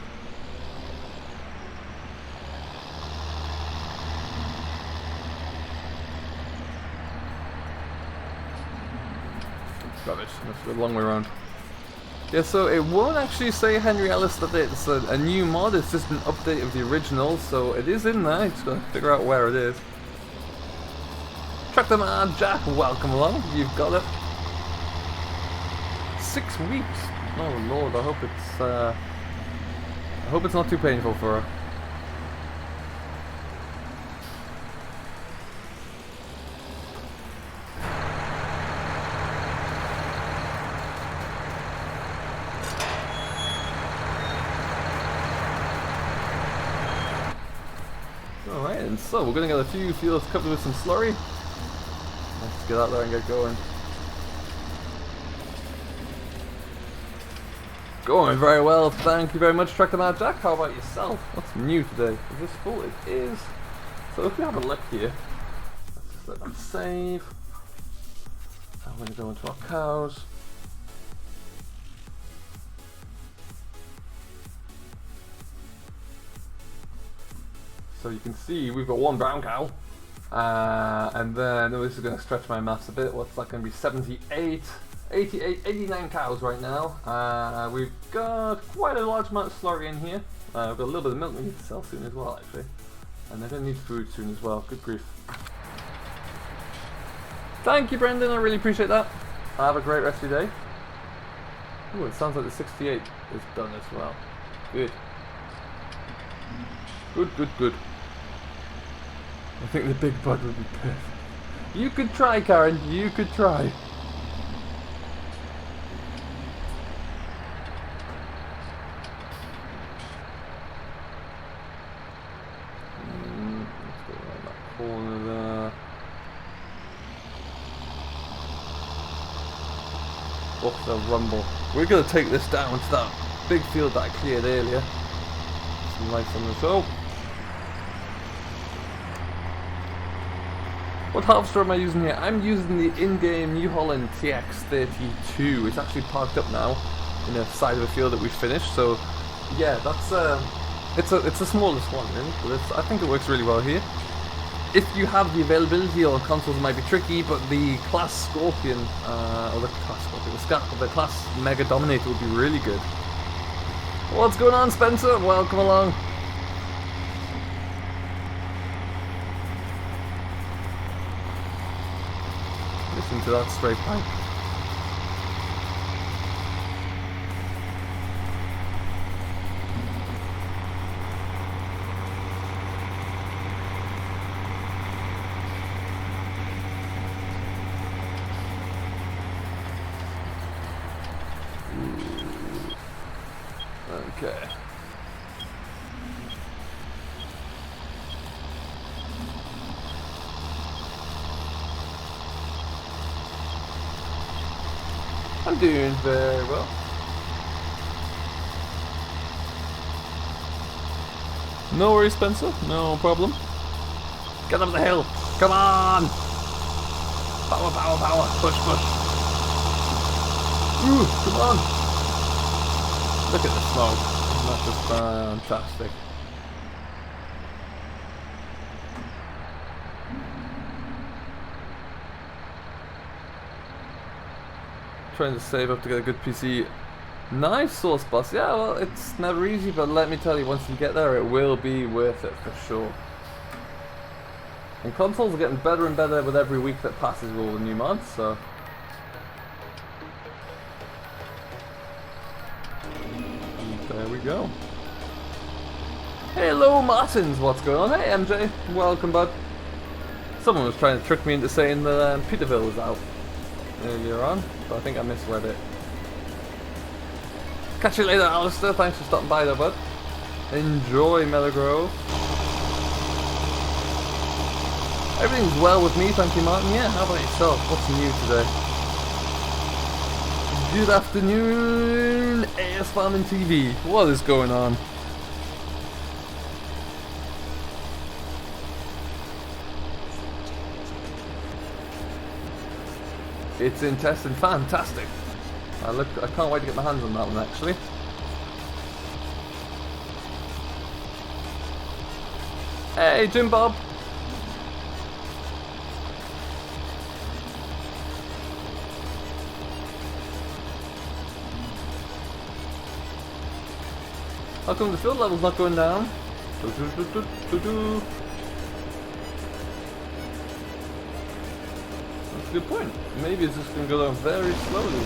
Rubbish. Let's go the long way around. Yeah, so it won't actually say Henry Ellis that it's a new mod, it's just an update of the original, so it is in there, just gotta figure out where it is. Track the man, Jack, welcome along, you've got it. 6 weeks! Oh lord, I hope it's not too painful for her. Alright, and so we're gonna get a few fields covered with some slurry. Let's get out there and get going. Going very well, thank you very much, Track the Mad Jack. How about yourself? What's new today? Is this full? It is. So if we have a look here, let's just let that save. I'm gonna go into our cows. So you can see we've got 1 brown cow, and then this is going to stretch my maths a bit. What's that going to be? 78, 88, 89 cows right now. We've got quite a large amount of slurry in here. We've got a little bit of milk we need to sell soon as well, actually. And they're going to need food soon as well. Good grief. Thank you, Brendan. I really appreciate that. Have a great rest of your day. Ooh, it sounds like the 68 is done as well. Good. Good, good, good. I think the big bud would be perfect. You could try, Karen. You could try. Let's go around that corner there. Oh, the rumble. We're going to take this down to that big field that I cleared earlier. Some lights on this. Oh! What harvester am I using here? I'm using the in-game New Holland TX32. It's actually parked up now in the side of a field that we finished. So yeah, that's it's the smallest one really, but I think it works really well here. If you have the availability on consoles, it might be tricky, but the Class Scorpion or the Class Mega Dominator would be really good. What's going on, Spencer? Welcome along. Listen to that straight pipe. Okay. I'm doing very well. No worries, Spencer. No problem. Get up the hill. Come on. Power, power, power. Push, push. Ooh, come on. Look at the smoke. Isn't that just fantastic? Trying to save up to get a good PC. Nice source bus. Yeah, well, it's never easy, but let me tell you, once you get there, it will be worth it for sure. And consoles are getting better and better with every week that passes with all the new mods, so. And there we go. Hello, Martins. What's going on? Hey, MJ. Welcome, bud. Someone was trying to trick me into saying that Peterville was out earlier on, but I think I misread it. Catch you later, Alistair. Thanks for stopping by there, bud. Enjoy Meadow Grove. Everything's well with me, thank you, Martin. Yeah, how about yourself? What's new today? Good afternoon, AS Farming TV. What is going on? It's in testing, fantastic. I can't wait to get my hands on that one actually. Hey Jim Bob. How come the field level's not going down? That's a good point. Maybe it's just going to go down very slowly.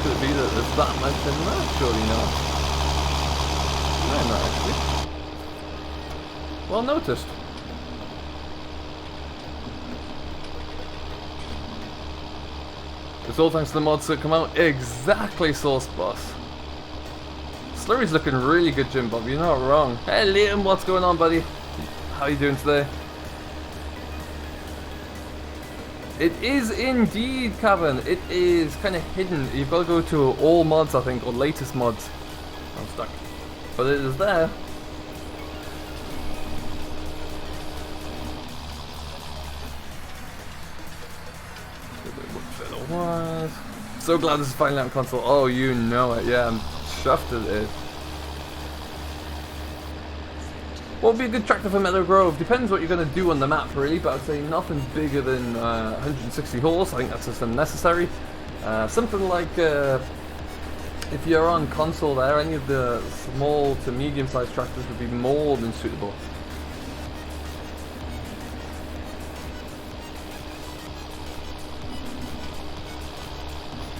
Could it be that there's that much in there? Surely not. No, not actually. Well noticed. It's all thanks to the mods that come out. Exactly, Source Boss. Slurry's looking really good, Jim Bob. You're not wrong. Hey, Liam, what's going on, buddy? How are you doing today? It is indeed, Kevin. It is kind of hidden. You've got to go to all mods, I think, or latest mods. I'm stuck. But it is there. So glad this is finally on console. Oh, you know it. Yeah, I'm chuffed at it. What would be a good tractor for Meadow Grove? Depends what you're going to do on the map, really, but I'd say nothing bigger than 160 horse. I think that's just unnecessary. Something like, if you're on console there, any of the small to medium-sized tractors would be more than suitable.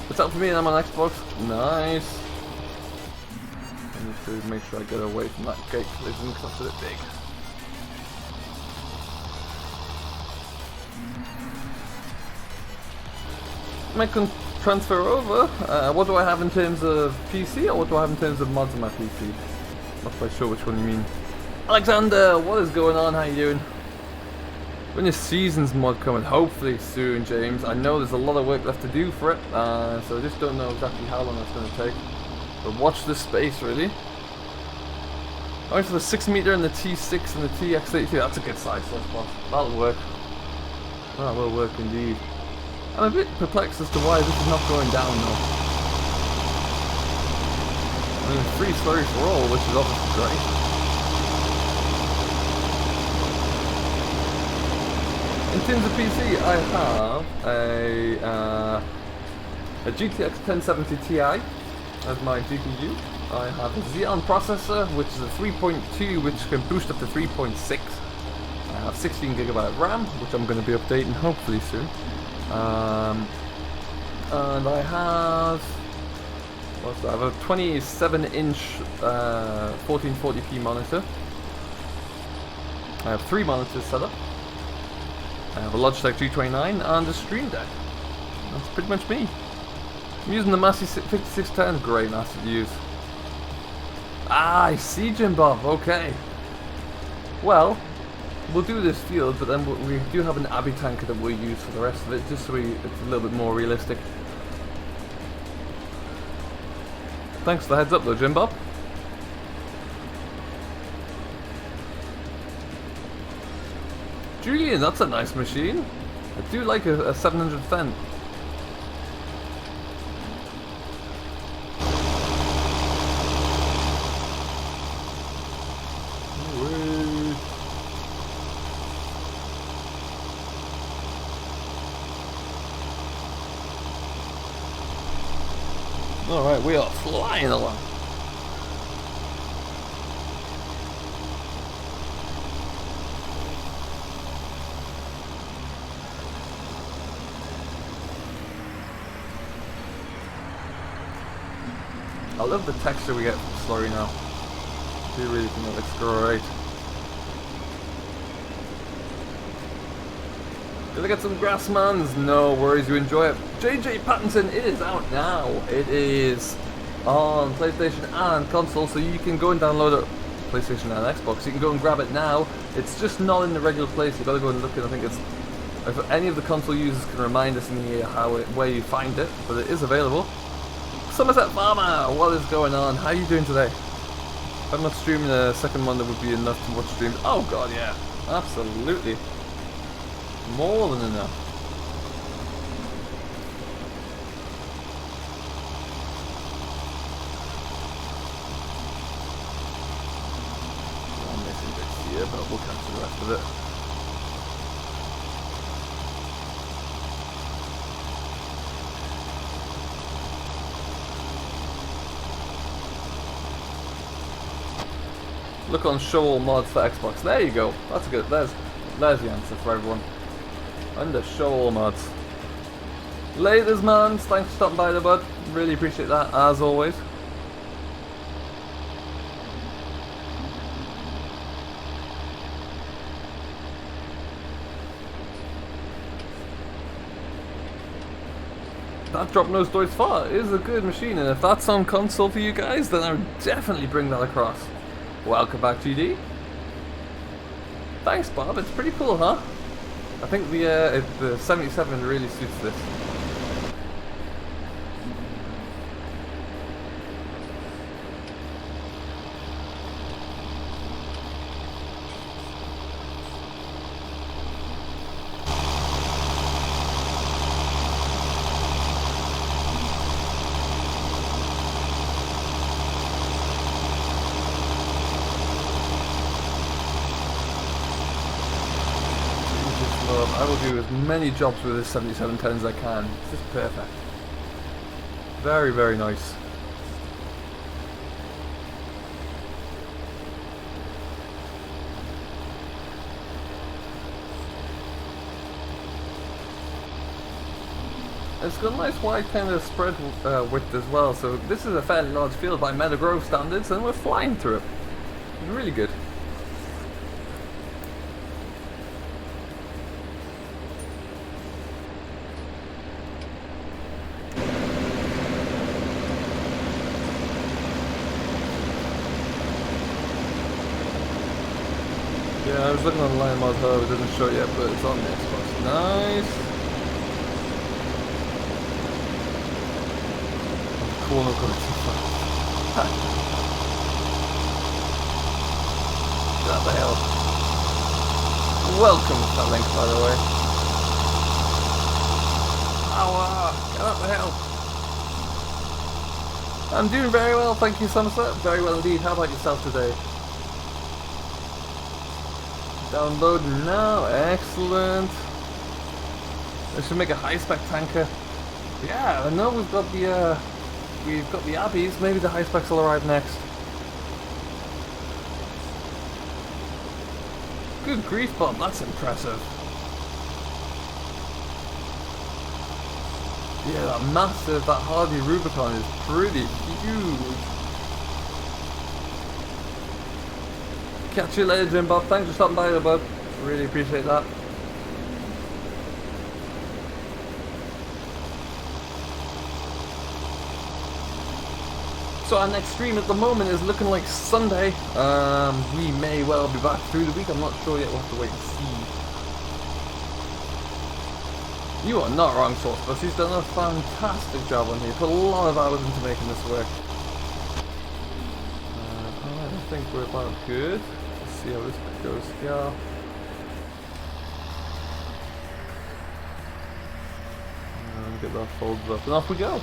What's up for me? I'm on Xbox. Nice. I need to make sure I get away from that gate collision because that's a bit big. I can transfer over. What do I have in terms of PC, or what do I have in terms of mods on my PC? Not quite sure which one you mean. Alexander, what is going on? How you doing? When your Seasons mod coming? Hopefully soon, James. I know there's a lot of work left to do for it, so I just don't know exactly how long that's going to take. But watch this space, really. I went for the 6 meter and the T6 and the TX82. That's a good size, that'll work. That will work indeed. I'm a bit perplexed as to why this is not going down though. I mean, free slurry for all, which is obviously great. In terms of PC, I have a GTX 1070 Ti as my GPU. I have a Xeon processor, which is a 3.2, which can boost up to 3.6. I have 16GB RAM, which I'm going to be updating hopefully soon. And I have, what's that? I have a 27-inch 1440p monitor. I have 3 monitors set up. I have a Logitech G29 and a Stream Deck. That's pretty much me. I'm using the Massey 5610, great NAS to use. Ah, I see, Jim Bob, okay. Well, we'll do this field, but then we do have an Abbey tanker that we'll use for the rest of it, just so it's a little bit more realistic. Thanks for the heads up though, Jim Bob. Julian, that's a nice machine. I do like a 700 Fendt. Alright, we are flying along. I love the texture we get from slurry now. I do really think it looks great. Did I get some Grassmans? No worries, you enjoy it. JJ Pattinson, it is out now. It is on PlayStation and console, so you can go and download it. PlayStation and Xbox. You can go and grab it now. It's just not in the regular place. You've got to go and look at it. I think it's, if any of the console users can remind us in here where you find it, but it is available. Somerset Farmer, what is going on? How are you doing today? If I'm not streaming a second one, that would be enough to watch streams. Oh god, yeah, absolutely. More than enough. I'm missing bits here, but we'll capture the rest of it. Look on show all mods for Xbox. There you go. That's good. There's the answer for everyone. Under show all mods. Laters, man. Thanks for stopping by there, bud. Really appreciate that, as always. That Drop No Stories Far is a good machine, and if that's on console for you guys, then I would definitely bring that across. Welcome back, GD. Thanks, Bob. It's pretty cool, huh? I think the 77 really suits this. I will do as many jobs with this 7710 as I can. It's just perfect. Very, very nice. It's got a nice wide kind of spread width as well, so this is a fairly large field by Meadow Grove standards, and we're flying through it. It's really good. Yeah, I was looking online mod hub, it doesn't show it yet, but it's on the Xbox. Nice! Cool, no going too far. Get out the hell. Welcome to that link, by the way. Ow, get out the hell. I'm doing very well, thank you, Somerset. Very well indeed. How about yourself today? Download now, excellent. This should make a high-spec tanker. Yeah, I know we've got the Abbeys. Maybe the high-specs will arrive next. Good grief, Bob, that's impressive. Yeah, that Hardy Rubicon is pretty huge. Catch you later, Jim Bob. Thanks for stopping by there, bud. Really appreciate that. So our next stream at the moment is looking like Sunday. We may well be back through the week. I'm not sure yet. We'll have to wait and see. You are not wrong, Source, but she's done a fantastic job on here. Put a lot of hours into making this work. I think we're about good. Let's see how this bit goes. Yeah. Get that folded up and off we go.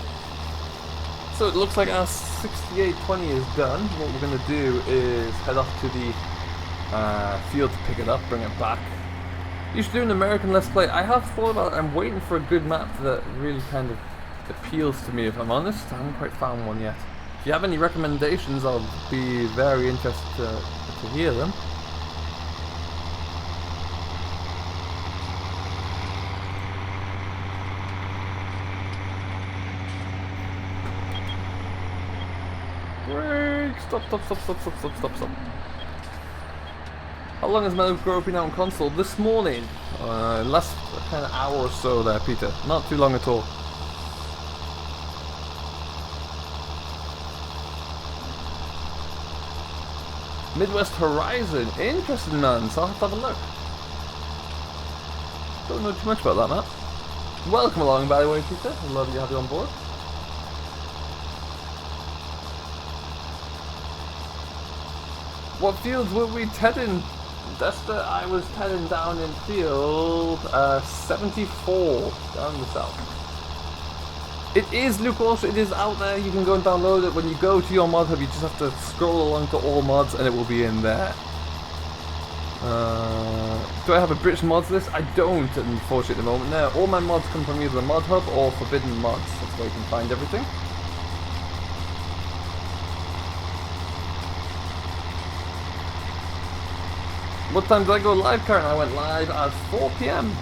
So it looks like our 6820 is done. What we're going to do is head off to the field to pick it up, bring it back. You should do an American Let's Play. I have thought about it. I'm waiting for a good map that really kind of appeals to me, if I'm honest. I haven't quite found one yet. If you have any recommendations, I'll be very interested to hear them. Break! Stop. How long has Meadow Grove been out on console? This morning. Last kind of hour or so there, Peter. Not too long at all. Midwest Horizon. Interesting, man. So I'll have to have a look. Don't know too much about that, Matt. Welcome along, by the way, Peter. Lovely to have you on board. What fields were we heading? Desta, I was heading down in field 74 down the south. It is, Luke, also, it is out there. You can go and download it. When you go to your mod hub, you just have to scroll along to all mods and it will be in there. Do I have a British mods list? I don't, unfortunately, at the moment. No, all my mods come from either the mod hub or forbidden mods. That's where you can find everything. What time did I go live, Karen? I went live at 4 PM.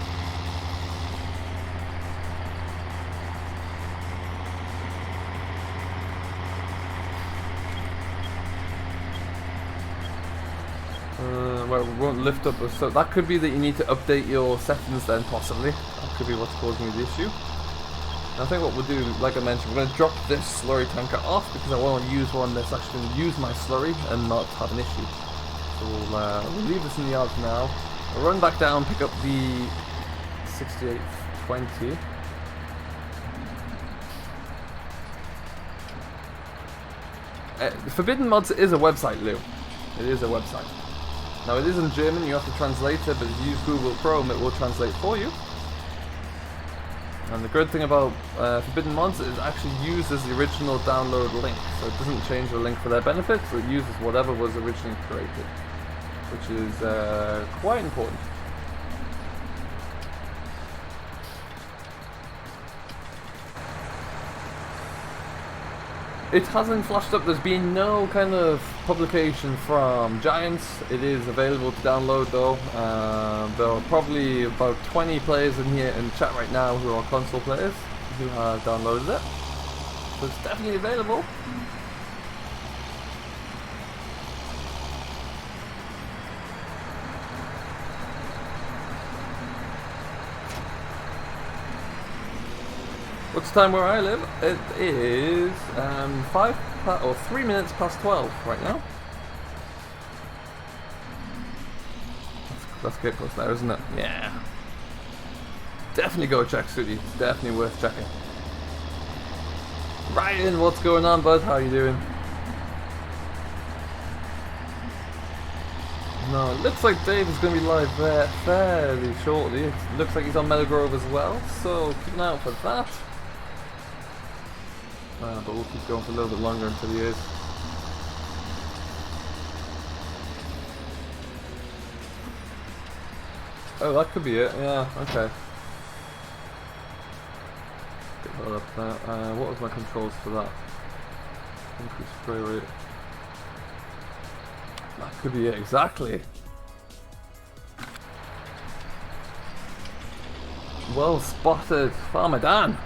Well, we won't lift up, so that could be that you need to update your settings then, possibly. That could be what's causing you the issue. And I think what we'll do, like I mentioned, we're going to drop this slurry tanker off because I want to use one that's actually going to use my slurry and not have an issue. So we'll leave this in the yard for now. We'll run back down, pick up the 6820. Forbidden Mods is a website, Lou. It is a website. Now it is in German, you have to translate it, but if you use Google Chrome it will translate for you. And the good thing about Forbidden Mods is it actually uses the original download link, so it doesn't change the link for their benefit, so it uses whatever was originally created, which is quite important. It hasn't flashed up, there's been no kind of publication from Giants. It is available to download though. There are probably about 20 players in here in chat right now who are console players who have downloaded it. So it's definitely available. What's the time where I live? It is 3 minutes past 12 right now. That's getting close now, isn't it? Yeah. Definitely go check Sooty. It's definitely worth checking. Ryan, what's going on, bud? How are you doing? No, it looks like Dave is going to be live there fairly shortly. It looks like he's on Meadow Grove as well, so keep an eye out for that. But we'll keep going for a little bit longer until he is. Oh, that could be it. Yeah, okay. Get that up there. What was my controls for that? Increase spray rate. That could be it, exactly. Well spotted, Farmer Dan.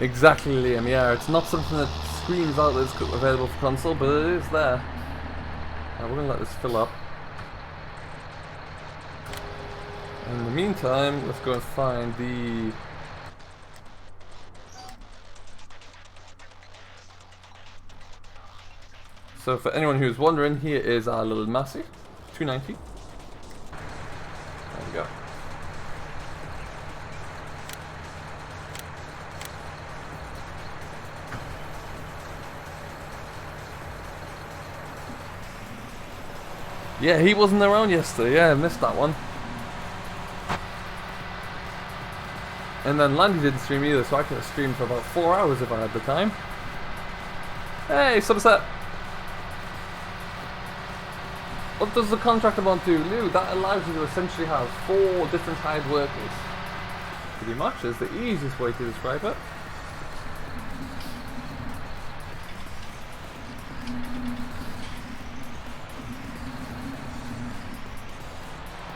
Exactly, Liam. Yeah, it's not something that screams out that it's available for console, but it is there. We're gonna let this fill up. In the meantime, let's go and find the. So for anyone who's wondering, here is our little Massey, 290. There we go. Yeah, he wasn't around yesterday. Yeah, I missed that one. And then Landy didn't stream either, so I could have streamed for about 4 hours if I had the time. Hey, Subset! What does the contract amount do, Lou? That allows you to essentially have 4 different hired workers. Pretty much is the easiest way to describe it.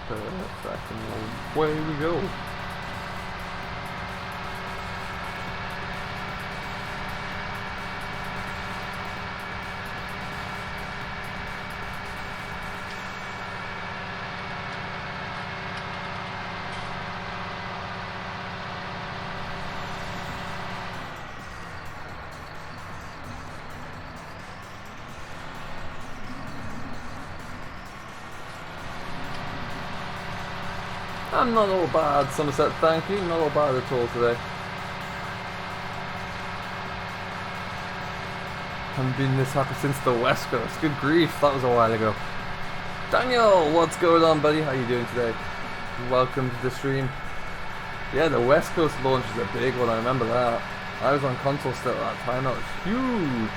Perfect, and away we go. I'm not all bad, Somerset, thank you. Not all bad at all today. Haven't been this happy since the West Coast. Good grief, that was a while ago. Daniel, what's going on, buddy? How you doing today? Welcome to the stream. Yeah, the West Coast launch is a big one, I remember that. I was on console still at that time, that was huge.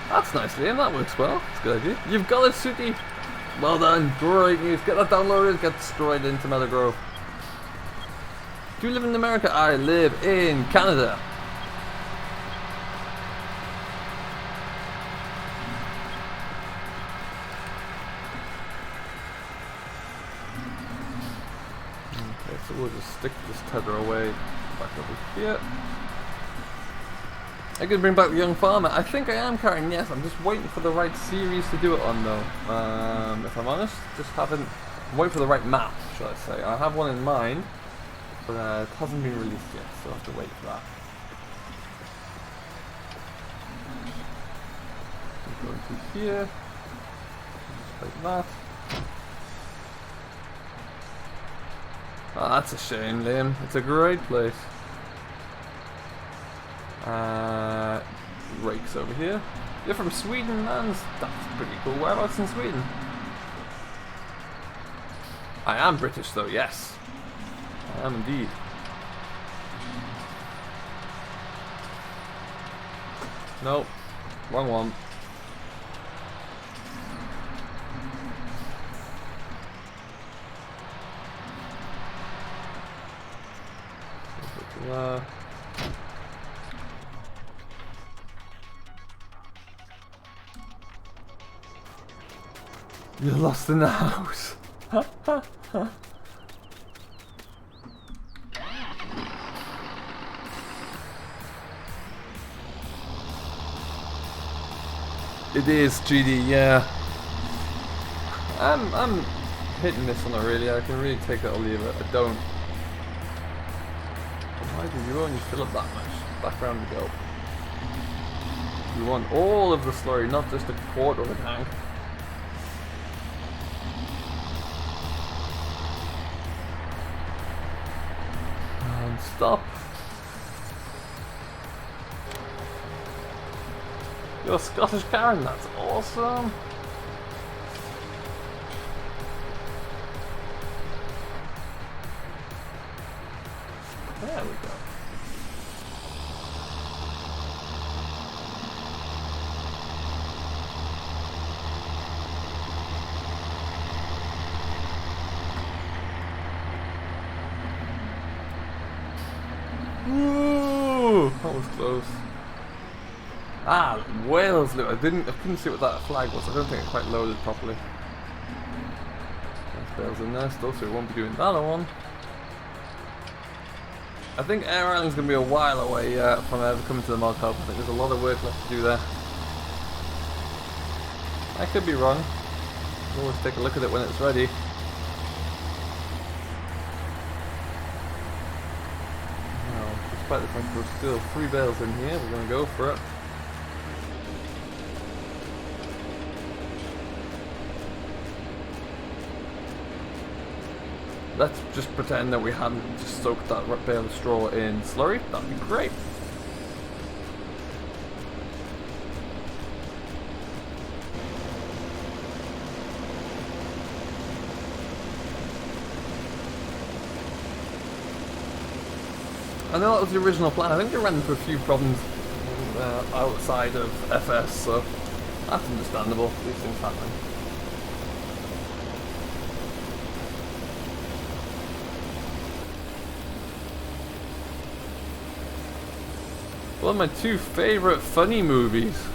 That's nice, Liam, that works well. That's a good idea. You've got it, Sooty! Well done, great news. Get that downloaded, get destroyed into Meadow Grove. Do you live in America? I live in Canada. Okay, so we'll just stick this tether away back over here. I could bring back the young farmer. I think I am carrying, yes. I'm just waiting for the right series to do it on though. If I'm honest, just haven't. I'm waiting for the right map, shall I say. I have one in mind, but it hasn't been released yet, so I have to wait for that. Go into here, just like that. Oh, that's a shame, Liam. It's a great place. Rakes over here. You're from Sweden, man. That's pretty cool. Whereabouts in Sweden? I am British, though. Yes, I am indeed. Nope, wrong one. You're lost in the house. It is GD, yeah. I'm hit and miss on it really. I can really take it or leave it. I don't. Why do you only fill up that much? Back round we go. You want all of the slurry, not just a quarter of a tank. And stop. You're a Scottish Karen, that's awesome. There we go. Ooh, that was close. Ah, Wales loot. I couldn't see what that flag was. I don't think it quite loaded properly. There's Wales in there still, so we won't be doing that one. I think Air Island's going to be a while away from ever coming to the mod hub. I think there's a lot of work left to do there. I could be wrong. We'll always take a look at it when it's ready. Now, despite the fact there's still 3 bales in here, we're going to go for it. Let's just pretend that we hadn't just soaked that bale of straw in slurry. That'd be great. I know that was the original plan. I think they ran into a few problems outside of FS, so that's understandable. These things happen. One of my 2 favorite funny movies.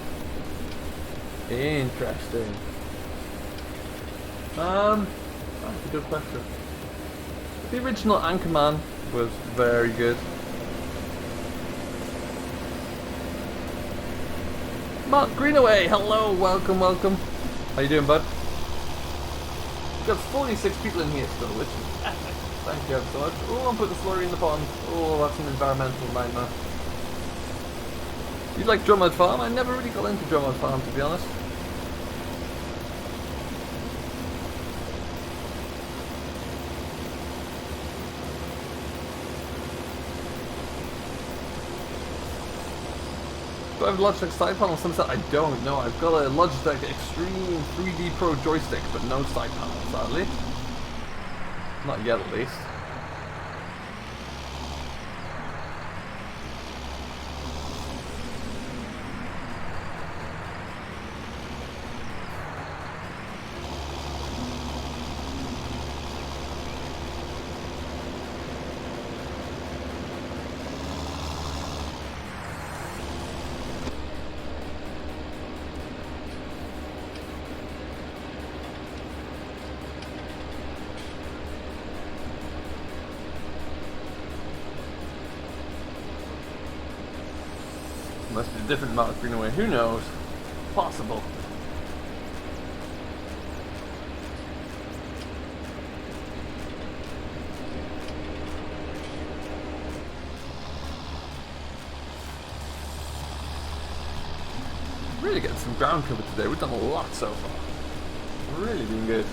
Interesting. That's a good question. The original Anchorman was very good. Mark Greenaway, hello, welcome, welcome. How you doing, bud? We've got 46 people in here still, which is epic. Thank you ever so much. Oh, I'm putting the slurry in the pond. Oh, that's an environmental nightmare. You like Drummond Farm? I never really got into Drummond Farm, to be honest. Do I have a Logitech side panel? Some said I don't. No, I've got a Logitech Extreme 3D Pro joystick, but no side panel, sadly. Not yet, at least. Must be a different amount of greenaway. Who knows? Possible. Really getting some ground cover today. We've done a lot so far. Really been good.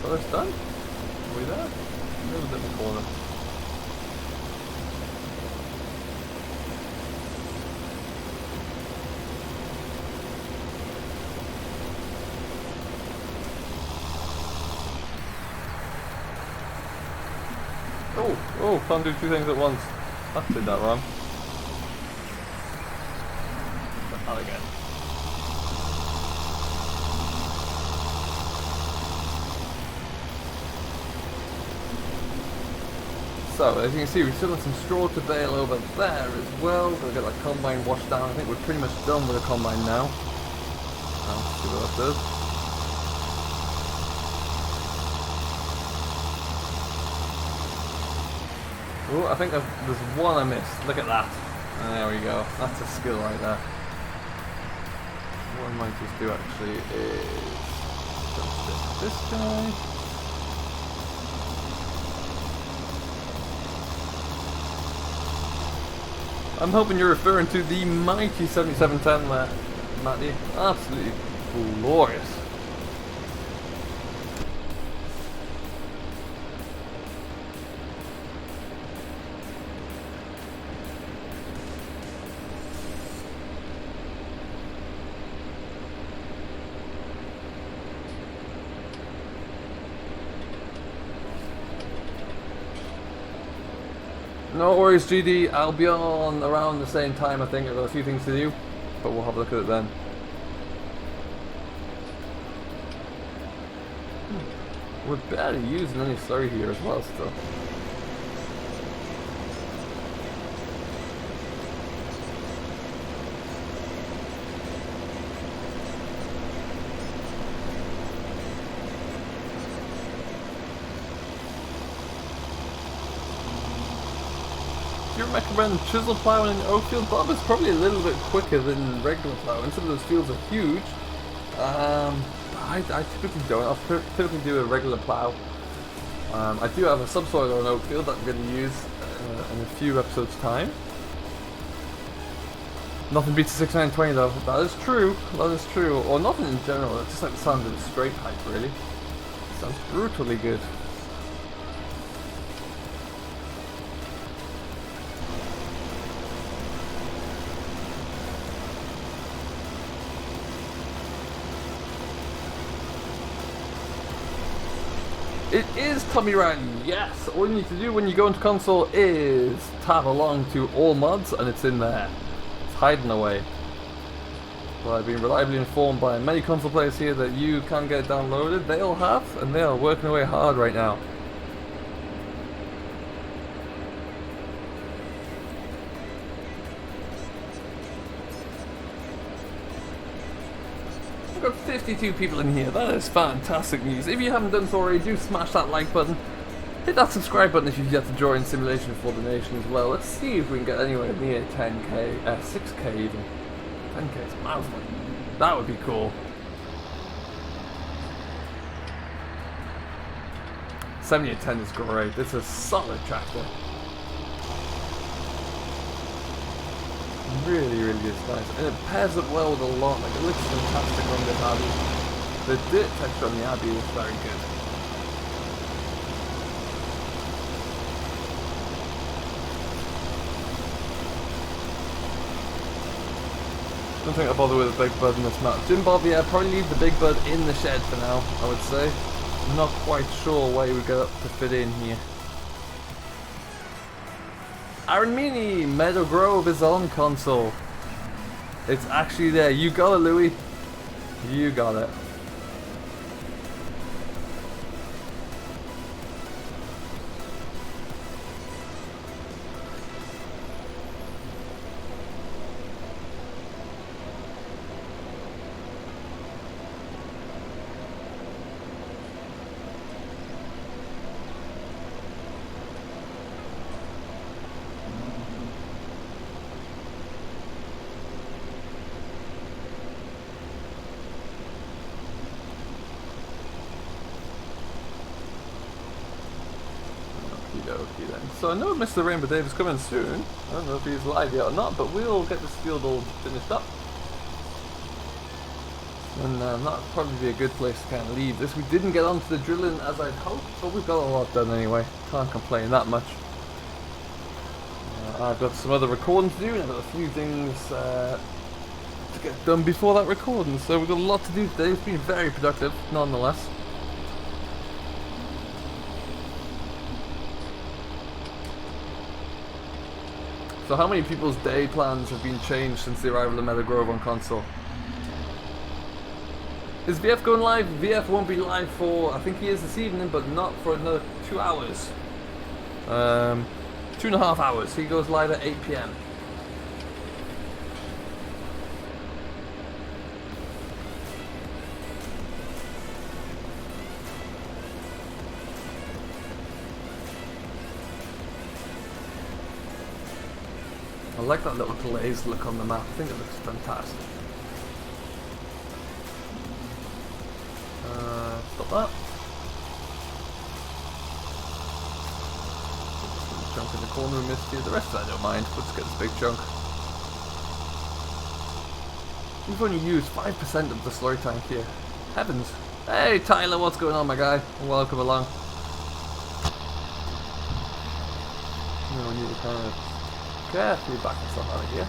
So that's done. Are we there? A little bit in the corner. Oh, can't do two things at once. I did that wrong. Not again. So, as you can see, we still have some straw to bale over there as well. We'll get that combine washed down. I think we're pretty much done with the combine now. Let's see what that does. Oh, I think there's one I missed. Look at that. There we go. That's a skill right there. What I might just do actually is just this guy. I'm hoping you're referring to the mighty 7710 there, Matty. Absolutely glorious. No worries, GD. I'll be on around the same time, I think. I've got a few things to do, but we'll have a look at it then. We're barely using any slurry here as well, still. Do you recommend chisel plowing in Oakfield? Bob is probably a little bit quicker than regular plowing. Some of those fields are huge. I typically don't. I'll typically do a regular plow. I do have a subsoiler on Oakfield that I'm going to use in a few episodes' time. Nothing beats a 6920 though. That is true. That is true. Or nothing in general. It's just like the sound of a straight pipe, really. It sounds brutally good. It is Tommy Ryan, yes! All you need to do when you go into console is tab along to all mods and it's in there. It's hiding away. Well, I've been reliably informed by many console players here that you can get it downloaded. They all have, and they are working away hard right now. We've got 52 people in here. That is fantastic news. If you haven't done so already, do smash that like button. Hit that subscribe button if you've yet to join Simulation for the Nation as well. Let's see if we can get anywhere near 10k, 6k even. 10k is miles away. That would be cool. 7810 is great. It's a solid tractor. Really is nice, and it pairs up well with a lot. Like, it looks fantastic on this Abbey. The dirt texture on the Abbey is very good. Don't think I'll bother with a big bud in this map. Jim Bob, yeah, probably leave the big bud in the shed for now, I would say. I'm not quite sure where we get up to fit in here. Aaron Meany, Meadow Grove is on console. It's actually there. You got it, Louis. You got it. Okie dokie then. So I know Mr. Rainbow Dave is coming soon. I don't know if he's live yet or not, but we'll get this field all finished up. And that'll probably be a good place to kind of leave this. We didn't get onto the drilling as I'd hoped, but we've got a lot done anyway. Can't complain that much. I've got some other recording to do, and I've got a few things to get done before that recording. So we've got a lot to do today. It's been very productive, nonetheless. So how many people's day plans have been changed since the arrival of Meadow Grove on console? Is VF going live? VF won't be live for, I think he is this evening, but not for another 2 hours. 2.5 hours. He goes live at 8 PM. I like that little glazed look on the map. I think it looks fantastic. Stop that. Chunk in the corner we missed here. The rest of that I don't mind. Let's get this big chunk. We've only used 5% of the slurry tank here. Heavens. Hey Tyler, what's going on, my guy? Welcome along. We need to kind of carefully back this up out of here.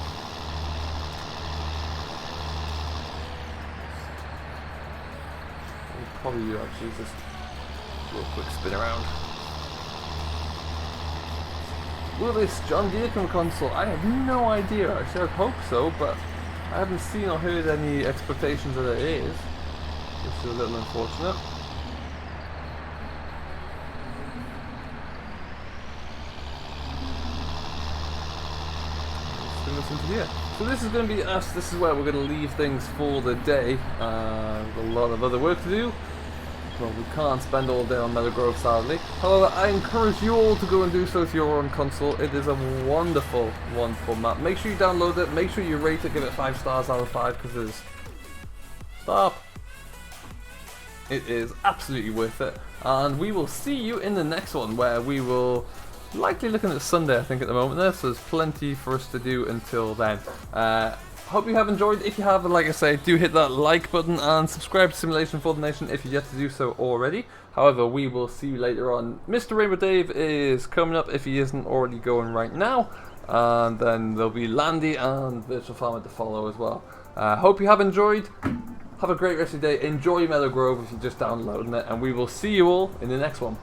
We'll probably actually just do a quick spin around. Will this John Deere come console? I have no idea. I should hope so, but I haven't seen or heard any expectations that it is. Which is a little unfortunate. Into here. So this is going to be us. This is where we're going to leave things for the day. A lot of other work to do. Well, we can't spend all day on Meadow Grove, sadly. However, I encourage you all to go and do so if you're on console. It is a wonderful, wonderful map. Make sure you download it. Make sure you rate it. Give it 5 stars out of 5 because it is. Stop. It is absolutely worth it. And we will see you in the next one where we will. Likely looking at Sunday, I think, at the moment there, so there's plenty for us to do until then. Hope you have enjoyed. If you have, like I say, do hit that like button and subscribe to Simulation for the Nation if you've yet to do so already. However, we will see you later on. Mr. Rainbow Dave is coming up if he isn't already going right now. And then there'll be Landy and Virtual Farmer to follow as well. Hope you have enjoyed. Have a great rest of your day. Enjoy Meadow Grove if you're just downloading it. And we will see you all in the next one.